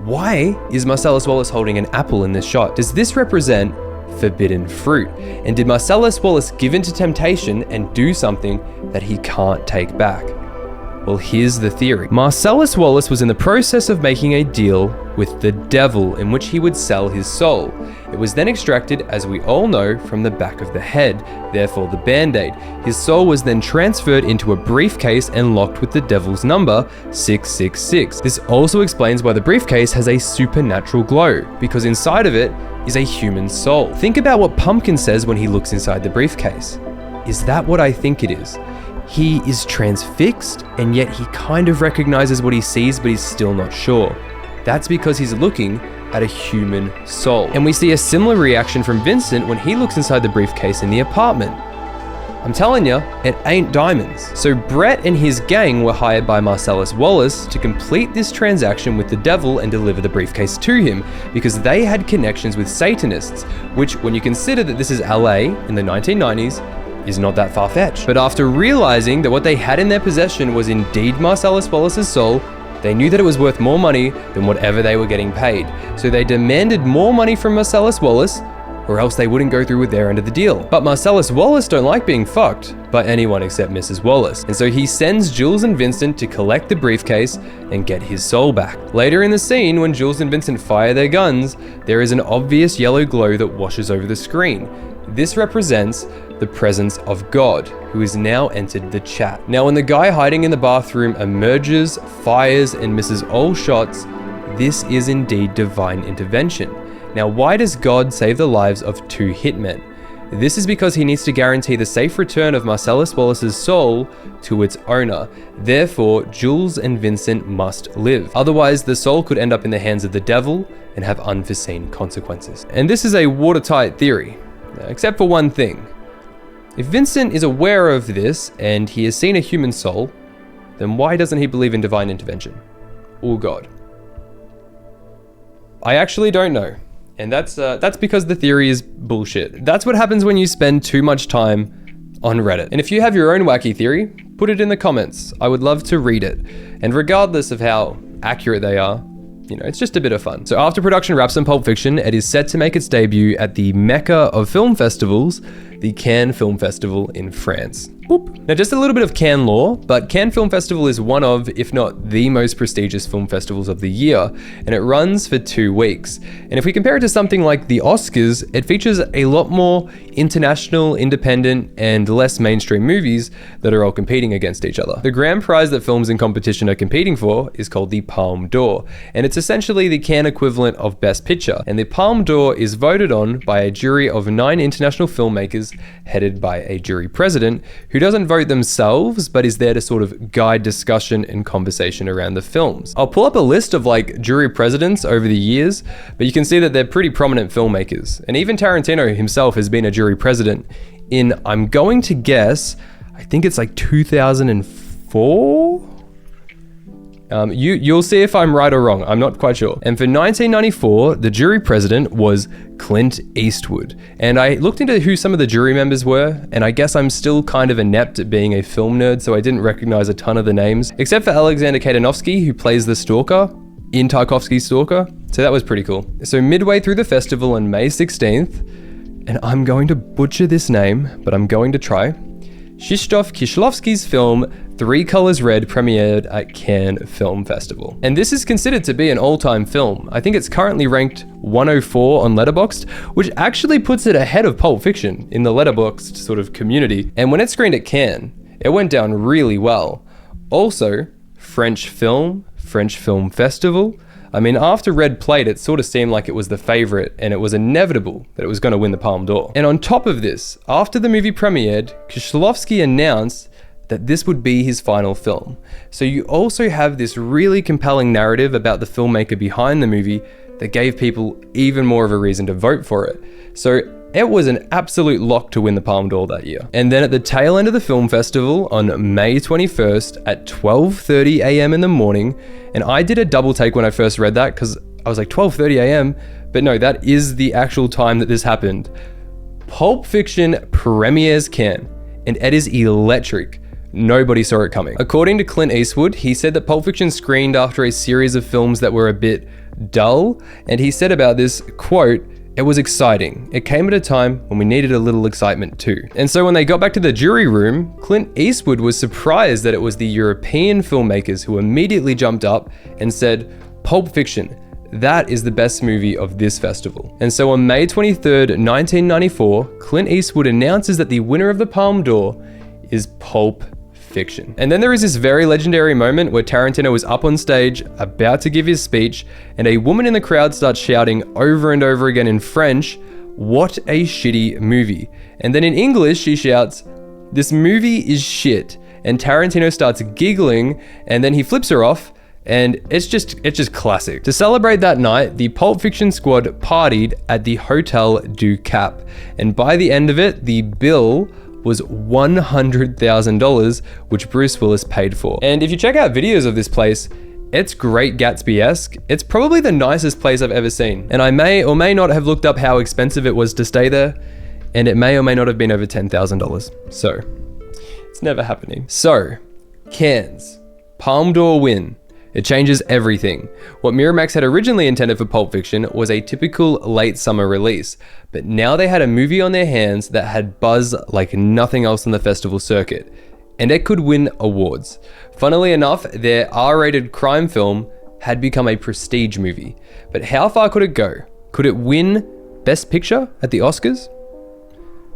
why is Marcellus Wallace holding an apple in this shot? Does this represent forbidden fruit? And did Marcellus Wallace give into temptation and do something that he can't take back? Well, here's the theory. Marcellus Wallace was in the process of making a deal with the devil in which he would sell his soul. It was then extracted, as we all know, from the back of the head, therefore the band-aid. His soul was then transferred into a briefcase and locked with the devil's number, 666. This also explains why the briefcase has a supernatural glow, because inside of it is a human soul. Think about what Pumpkin says when he looks inside the briefcase. Is that what I think it is? He is transfixed, and yet he kind of recognizes what he sees, but he's still not sure. That's because he's looking at a human soul. And we see a similar reaction from Vincent when he looks inside the briefcase in the apartment. I'm telling you, it ain't diamonds. So Brett and his gang were hired by Marcellus Wallace to complete this transaction with the devil and deliver the briefcase to him, because they had connections with Satanists, which, when you consider that this is LA in the 1990s, is not that far-fetched. But after realizing that what they had in their possession was indeed Marcellus Wallace's soul, they knew that it was worth more money than whatever they were getting paid. So they demanded more money from Marcellus Wallace, or else they wouldn't go through with their end of the deal. But Marcellus Wallace don't like being fucked by anyone except Mrs. Wallace. And so he sends Jules and Vincent to collect the briefcase and get his soul back. Later in the scene, when Jules and Vincent fire their guns, there is an obvious yellow glow that washes over the screen. This represents the presence of God, who has now entered the chat. Now, when the guy hiding in the bathroom emerges, fires, and misses all shots, this is indeed divine intervention. Now, why does God save the lives of two hitmen? This is because he needs to guarantee the safe return of Marcellus Wallace's soul to its owner. Therefore, Jules and Vincent must live. Otherwise, the soul could end up in the hands of the devil and have unforeseen consequences. And this is a watertight theory, except for one thing. If Vincent is aware of this and he has seen a human soul, then why doesn't he believe in divine intervention or God? I actually don't know. And that's because the theory is bullshit. That's what happens when you spend too much time on Reddit. And if you have your own wacky theory, put it in the comments. I would love to read it. And regardless of how accurate they are, it's just a bit of fun. So after production wraps on Pulp Fiction, it is set to make its debut at the Mecca of film festivals, the Cannes Film Festival in France. Whoop. Now, just a little bit of Cannes lore, but Cannes Film Festival is one of, if not the most prestigious film festivals of the year, and it runs for 2 weeks. And if we compare it to something like the Oscars, it features a lot more international, independent, and less mainstream movies that are all competing against each other. The grand prize that films in competition are competing for is called the Palme d'Or, and it's essentially the Cannes equivalent of Best Picture. And the Palme d'Or is voted on by a jury of 9 international filmmakers, headed by a jury president, who doesn't vote themselves, but is there to sort of guide discussion and conversation around the films. I'll pull up a list of jury presidents over the years, but you can see that they're pretty prominent filmmakers. And even Tarantino himself has been a jury president in, I'm going to guess, I think it's 2004? You'll see if I'm right or wrong. I'm not quite sure. And for 1994, the jury president was Clint Eastwood. And I looked into who some of the jury members were, and I guess I'm still kind of inept at being a film nerd, so I didn't recognize a ton of the names, except for Alexander Kadanovsky, who plays the Stalker in Tarkovsky's Stalker. So that was pretty cool. So midway through the festival on May 16th, and I'm going to butcher this name, but I'm going to try, Krzysztof Kieślowski's film 3 Colors Red premiered at Cannes Film Festival. And this is considered to be an all-time film. I think it's currently ranked 104 on Letterboxd, which actually puts it ahead of Pulp Fiction in the Letterboxd sort of community. And when it screened at Cannes, it went down really well. Also, French Film Festival. I mean, after Red Plate, it sort of seemed like it was the favorite and it was inevitable that it was going to win the Palme d'Or. And on top of this, after the movie premiered, Kieślowski announced that this would be his final film. So you also have this really compelling narrative about the filmmaker behind the movie that gave people even more of a reason to vote for it. So it was an absolute lock to win the Palme d'Or that year. And then at the tail end of the film festival on May 21st at 12:30 a.m. in the morning, and I did a double take when I first read that because I was like 12:30 a.m., but no, that is the actual time that this happened. Pulp Fiction premieres Cannes, and it is electric. Nobody saw it coming. According to Clint Eastwood, he said that Pulp Fiction screened after a series of films that were a bit dull, and he said about this, quote, "It was exciting. It came at a time when we needed a little excitement too." And so when they got back to the jury room, Clint Eastwood was surprised that it was the European filmmakers who immediately jumped up and said, "Pulp Fiction, that is the best movie of this festival." And so on May 23rd, 1994, Clint Eastwood announces that the winner of the Palme d'Or is Pulp Fiction. And then there is this very legendary moment where Tarantino is up on stage, about to give his speech, and a woman in the crowd starts shouting over and over again in French, "What a shitty movie." And then in English, she shouts, "This movie is shit." And Tarantino starts giggling, and then he flips her off, and it's just classic. To celebrate that night, the Pulp Fiction squad partied at the Hotel du Cap. And by the end of it, the bill was $100,000, which Bruce Willis paid for. And if you check out videos of this place, it's Great Gatsby-esque. It's probably the nicest place I've ever seen. And I may or may not have looked up how expensive it was to stay there, and it may or may not have been over $10,000. So, it's never happening. So, Cannes, Palme d'Or win. It changes everything. What Miramax had originally intended for Pulp Fiction was a typical late summer release, but now they had a movie on their hands that had buzz like nothing else on the festival circuit, and it could win awards. Funnily enough, their R-rated crime film had become a prestige movie, but how far could it go? Could it win Best Picture at the Oscars?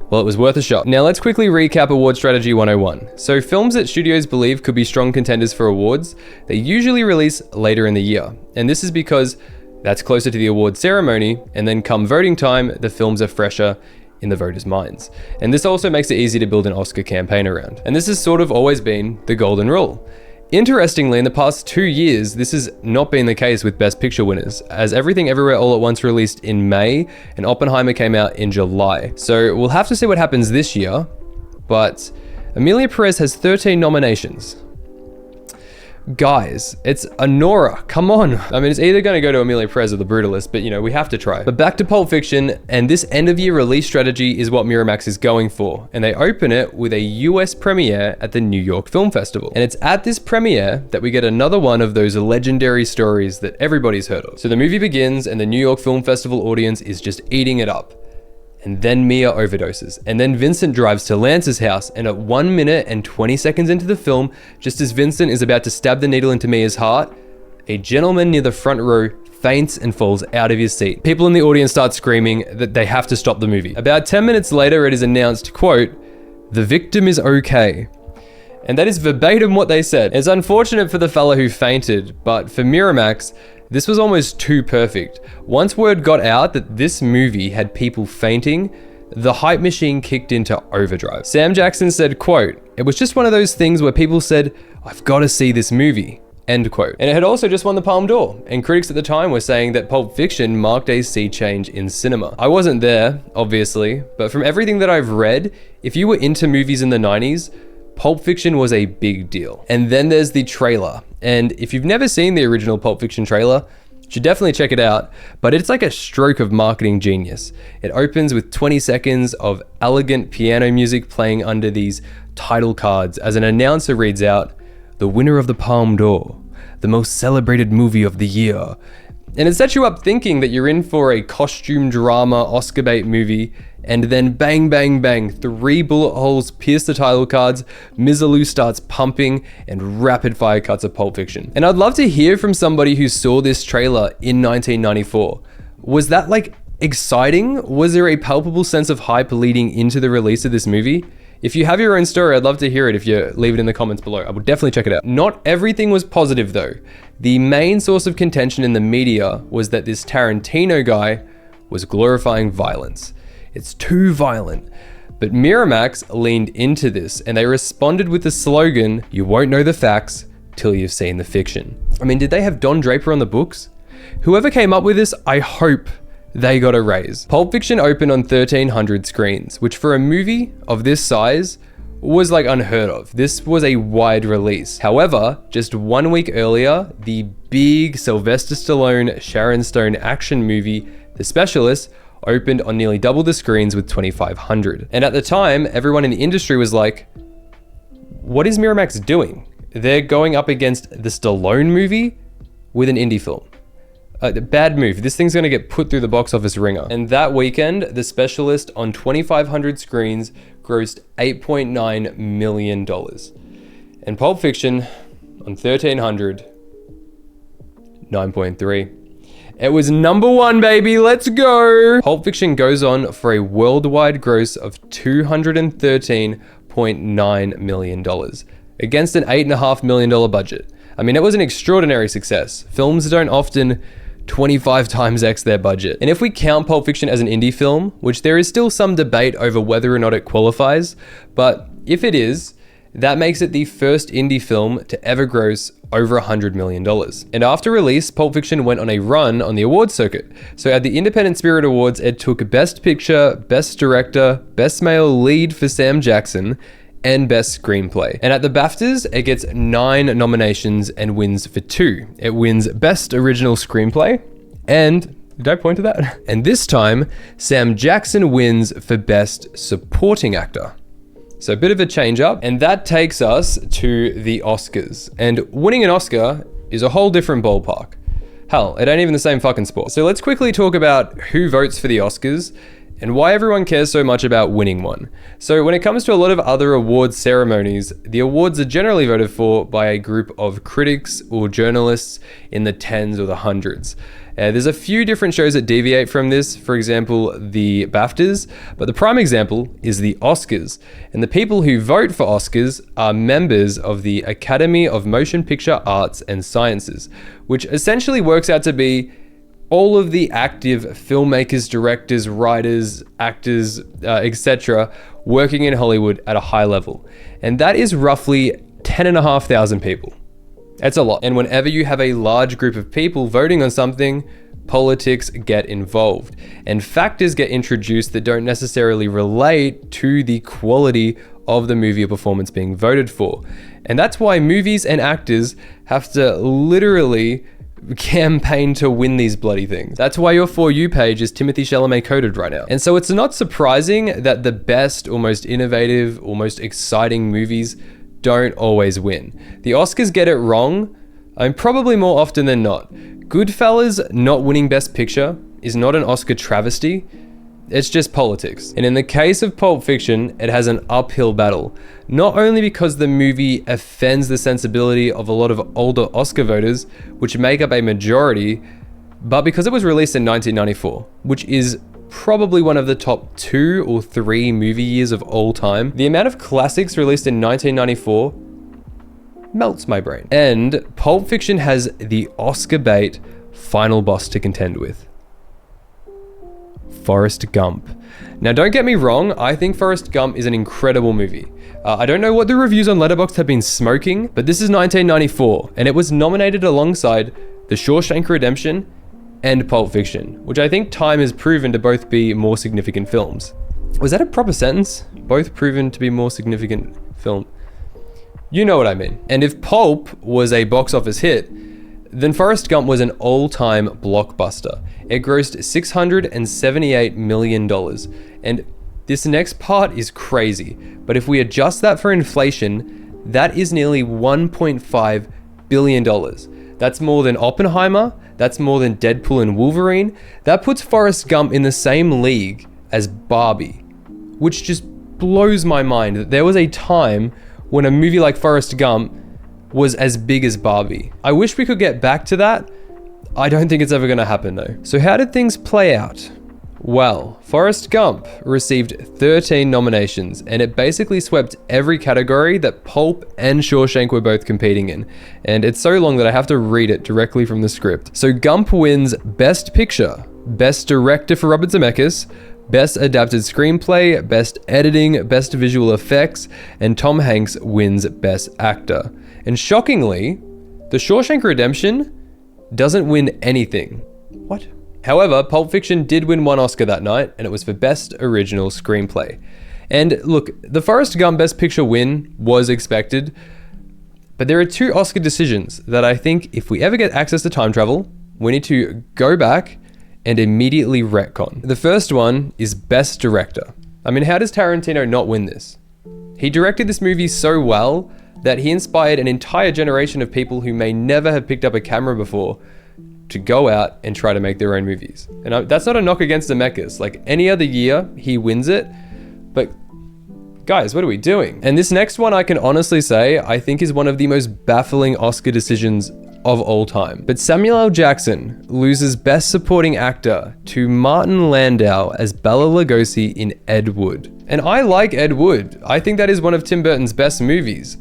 Well, it was worth a shot. Now let's quickly recap Award Strategy 101. So films that studios believe could be strong contenders for awards, they usually release later in the year. And this is because that's closer to the award ceremony, and then come voting time, the films are fresher in the voters' minds. And this also makes it easy to build an Oscar campaign around. And this has sort of always been the golden rule. Interestingly, in the past 2 years, this has not been the case with Best Picture winners, as Everything Everywhere All at Once released in May, and Oppenheimer came out in July. So we'll have to see what happens this year, but Emilia Perez has 13 nominations. Guys, it's Anora, come on. I mean, it's either going to go to Emilia Perez or The Brutalist, but we have to try. But back to Pulp Fiction, and this end of year release strategy is what Miramax is going for. And they open it with a US premiere at the New York Film Festival. And it's at this premiere that we get another one of those legendary stories that everybody's heard of. So the movie begins and the New York Film Festival audience is just eating it up. And then Mia overdoses. And then Vincent drives to Lance's house, and at 1 minute and 20 seconds into the film, just as Vincent is about to stab the needle into Mia's heart, a gentleman near the front row faints and falls out of his seat. People in the audience start screaming that they have to stop the movie. About 10 minutes later, it is announced, quote, "The victim is okay." And that is verbatim what they said. It's unfortunate for the fella who fainted, but for Miramax, this was almost too perfect. Once word got out that this movie had people fainting, the hype machine kicked into overdrive. Sam Jackson said, quote, "It was just one of those things where people said, I've got to see this movie." End quote. And it had also just won the Palme d'Or, and critics at the time were saying that Pulp Fiction marked a sea change in cinema. I wasn't there, obviously, but from everything that I've read, if you were into movies in the 90s, Pulp Fiction was a big deal. And then there's the trailer. And if you've never seen the original Pulp Fiction trailer, you should definitely check it out. But it's like a stroke of marketing genius. It opens with 20 seconds of elegant piano music playing under these title cards as an announcer reads out, "The winner of the Palme d'Or, the most celebrated movie of the year." And it sets you up thinking that you're in for a costume drama Oscar bait movie, and then bang, bang, bang, 3 bullet holes pierce the title cards, Mizzaloo starts pumping, and rapid fire cuts of Pulp Fiction. And I'd love to hear from somebody who saw this trailer in 1994. Was that exciting? Was there a palpable sense of hype leading into the release of this movie? If you have your own story, I'd love to hear it if you leave it in the comments below. I would definitely check it out. Not everything was positive though. The main source of contention in the media was that this Tarantino guy was glorifying violence. It's too violent. But Miramax leaned into this and they responded with the slogan, "You won't know the facts till you've seen the fiction." I mean, did they have Don Draper on the books? Whoever came up with this, I hope they got a raise. Pulp Fiction opened on 1,300 screens, which for a movie of this size was like unheard of. This was a wide release. However, just 1 week earlier, the big Sylvester Stallone, Sharon Stone action movie, The Specialist, opened on nearly double the screens with 2,500. And at the time, everyone in the industry was like, what is Miramax doing? They're going up against the Stallone movie with an indie film. Bad move. This thing's gonna get put through the box office ringer. And that weekend, The Specialist on 2,500 screens grossed $8.9 million. And Pulp Fiction on 1,300, 9.3. It was number one, baby, let's go! Pulp Fiction goes on for a worldwide gross of $213.9 million against an $8.5 million budget. I mean, it was an extraordinary success. Films don't often 25 times X their budget. And if we count Pulp Fiction as an indie film, which there is still some debate over whether or not it qualifies, but if it is, that makes it the first indie film to ever gross over $100 million. And after release, Pulp Fiction went on a run on the awards circuit. So at the Independent Spirit Awards, it took Best Picture, Best Director, Best Male Lead for Sam Jackson, and Best Screenplay. And at the BAFTAs, it gets 9 nominations and wins for 2. It wins Best Original Screenplay, and did I point to that? And this time, Sam Jackson wins for Best Supporting Actor. So a bit of a change up, and that takes us to the Oscars. And winning an Oscar is a whole different ballpark. Hell, it ain't even the same fucking sport. So let's quickly talk about who votes for the Oscars and why everyone cares so much about winning one. So when it comes to a lot of other awards ceremonies, the awards are generally voted for by a group of critics or journalists in the tens or the hundreds. There's a few different shows that deviate from this, for example, the BAFTAs, but the prime example is the Oscars. And the people who vote for Oscars are members of the Academy of Motion Picture Arts and Sciences, which essentially works out to be all of the active filmmakers, directors, writers, actors, etc., working in Hollywood at a high level. And that is roughly 10,500 people. That's a lot. And whenever you have a large group of people voting on something, politics get involved and factors get introduced that don't necessarily relate to the quality of the movie or performance being voted for. And that's why movies and actors have to literally campaign to win these bloody things. That's why your For You page is Timothée Chalamet coded right now. And so it's not surprising that the best or most innovative or most exciting movies don't always win. The Oscars get it wrong, probably more often than not. Goodfellas not winning Best Picture is not an Oscar travesty, it's just politics. And in the case of Pulp Fiction, it has an uphill battle. Not only because the movie offends the sensibility of a lot of older Oscar voters, which make up a majority, but because it was released in 1994, which is probably one of the top 2 or 3 movie years of all time. The amount of classics released in 1994 melts my brain. And Pulp Fiction has the Oscar bait final boss to contend with. Forrest Gump. Now don't get me wrong, I think Forrest Gump is an incredible movie. I don't know what the reviews on Letterboxd have been smoking, but this is 1994 and it was nominated alongside The Shawshank Redemption and Pulp Fiction, which I think time has proven to both be more significant films. Was that a proper sentence? Both proven to be more significant film. You know what I mean. And if Pulp was a box office hit, then Forrest Gump was an all-time blockbuster. It grossed $678 million. And this next part is crazy, but if we adjust that for inflation, that is nearly $1.5 billion. That's more than Oppenheimer, that's more than Deadpool and Wolverine. That puts Forrest Gump in the same league as Barbie, which just blows my mind that there was a time when a movie like Forrest Gump was as big as Barbie. I wish we could get back to that. I don't think it's ever gonna happen though. So how did things play out? Well, Forrest Gump received 13 nominations, and it basically swept every category that Pulp and Shawshank were both competing in. And it's so long that I have to read it directly from the script. So Gump wins Best Picture, Best Director for Robert Zemeckis, Best Adapted Screenplay, Best Editing, Best Visual Effects, and Tom Hanks wins Best Actor. And shockingly, The Shawshank Redemption doesn't win anything. What? However, Pulp Fiction did win one Oscar that night, and it was for Best Original Screenplay. And look, the Forrest Gump Best Picture win was expected, but there are two Oscar decisions that I think if we ever get access to time travel, we need to go back and immediately retcon. The first one is Best Director. I mean, how does Tarantino not win this? He directed this movie so well that he inspired an entire generation of people who may never have picked up a camera before to go out and try to make their own movies. And that's not a knock against Zemeckis. Like any other year, he wins it. But guys, what are we doing? And this next one, I can honestly say, I think is one of the most baffling Oscar decisions of all time. But Samuel L. Jackson loses Best Supporting Actor to Martin Landau as Bela Lugosi in Ed Wood. And I like Ed Wood. I think that is one of Tim Burton's best movies.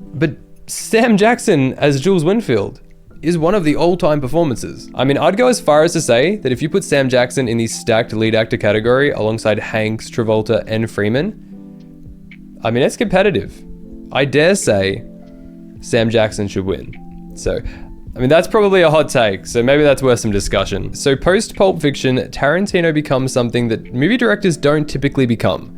But Sam Jackson as Jules Winfield is one of the all-time performances. I mean, I'd go as far as to say that if you put Sam Jackson in the stacked lead actor category alongside Hanks, Travolta, and Freeman, I mean, it's competitive. I dare say Sam Jackson should win. So, I mean, that's probably a hot take, so maybe that's worth some discussion. So post Pulp Fiction, Tarantino becomes something that movie directors don't typically become: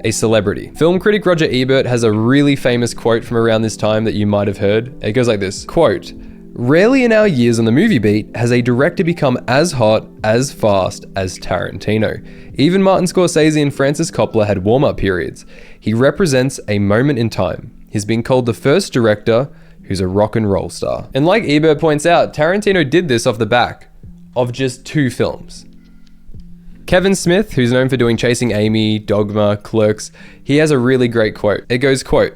a celebrity. Film critic Roger Ebert has a really famous quote from around this time that you might have heard. It goes like this, quote, "Rarely in our years on the movie beat has a director become as hot, as fast as Tarantino. Even Martin Scorsese and Francis Coppola had warm-up periods. He represents a moment in time. He's been called the first director who's a rock and roll star." And like Ebert points out, Tarantino did this off the back of just 2 films. Kevin Smith, who's known for doing Chasing Amy, Dogma, Clerks, he has a really great quote. It goes, quote,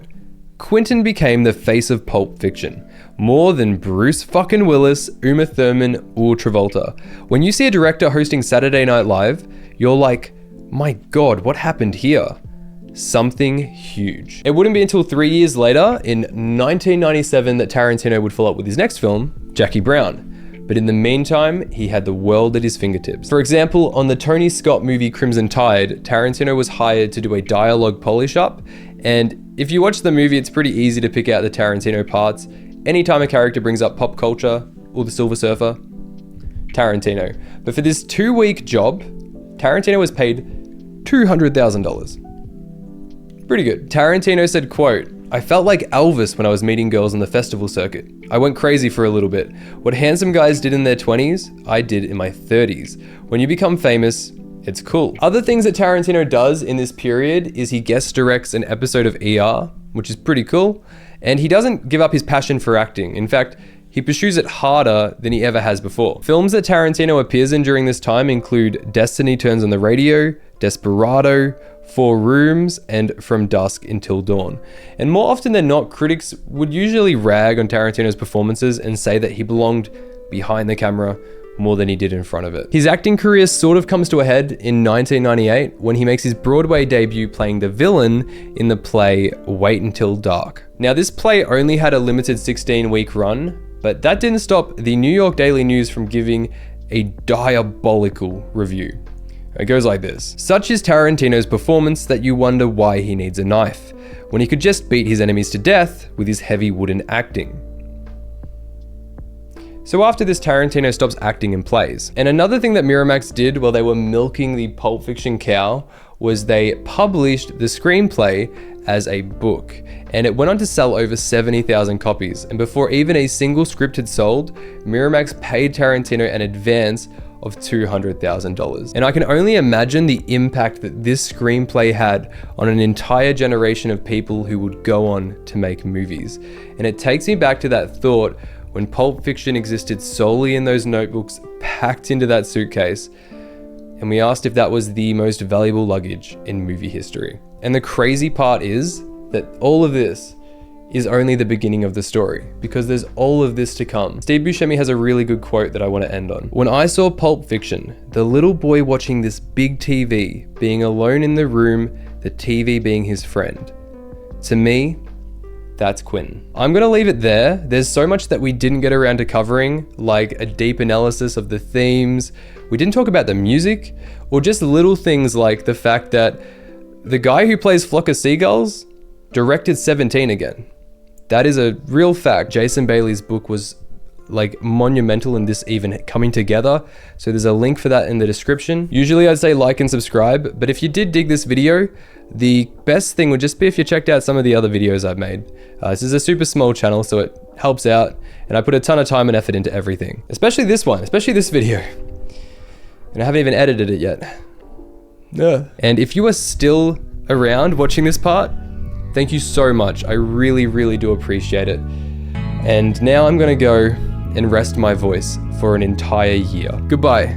"Quentin became the face of Pulp Fiction. More than Bruce fucking Willis, Uma Thurman, or Travolta. When you see a director hosting Saturday Night Live, you're like, my God, what happened here? Something huge." It wouldn't be until 3 years later, in 1997, that Tarantino would follow up with his next film, Jackie Brown. But in the meantime, he had the world at his fingertips. For example, on the Tony Scott movie Crimson Tide, Tarantino was hired to do a dialogue polish up. And if you watch the movie, it's pretty easy to pick out the Tarantino parts. Anytime a character brings up pop culture or the Silver Surfer, Tarantino. But for this 2-week job, Tarantino was paid $200,000. Pretty good. Tarantino said, quote, "I felt like Elvis when I was meeting girls on the festival circuit. I went crazy for a little bit. What handsome guys did in their 20s, I did in my 30s. When you become famous, it's cool." Other things that Tarantino does in this period is he guest directs an episode of ER, which is pretty cool. And he doesn't give up his passion for acting. In fact, he pursues it harder than he ever has before. Films that Tarantino appears in during this time include Destiny Turns on the Radio, Desperado, 4 Rooms, and From Dusk Until Dawn. And more often than not, critics would usually rag on Tarantino's performances and say that he belonged behind the camera more than he did in front of it. His acting career sort of comes to a head in 1998 when he makes his Broadway debut playing the villain in the play Wait Until Dark. Now, this play only had a limited 16-week run, but that didn't stop the New York Daily News from giving a diabolical review. It goes like this: "Such is Tarantino's performance that you wonder why he needs a knife, when he could just beat his enemies to death with his heavy wooden acting." So after this, Tarantino stops acting in plays. And another thing that Miramax did while they were milking the Pulp Fiction cow was they published the screenplay as a book. And it went on to sell over 70,000 copies. And before even a single script had sold, Miramax paid Tarantino an advance of $200,000. And I can only imagine the impact that this screenplay had on an entire generation of people who would go on to make movies. And it takes me back to that thought when Pulp Fiction existed solely in those notebooks packed into that suitcase, and we asked if that was the most valuable luggage in movie history. And the crazy part is that all of this is only the beginning of the story, because there's all of this to come. Steve Buscemi has a really good quote that I want to end on. When I saw Pulp Fiction, the little boy watching this big TV, being alone in the room, the TV being his friend. To me, that's Quentin. I'm gonna leave it there. There's so much that we didn't get around to covering, like a deep analysis of the themes. We didn't talk about the music, or just little things like the fact that the guy who plays Flock of Seagulls directed 17 again. That is a real fact. Jason Bailey's book was like monumental in this even coming together. So there's a link for that in the description. Usually I'd say like and subscribe, but if you did dig this video, the best thing would just be if you checked out some of the other videos I've made. This is a super small channel, so it helps out, and I put a ton of time and effort into everything. Especially this one, especially this video. And I haven't even edited it yet. And if you are still around watching this part, thank you so much. I really, really do appreciate it. And now I'm gonna go and rest my voice for an entire year. Goodbye.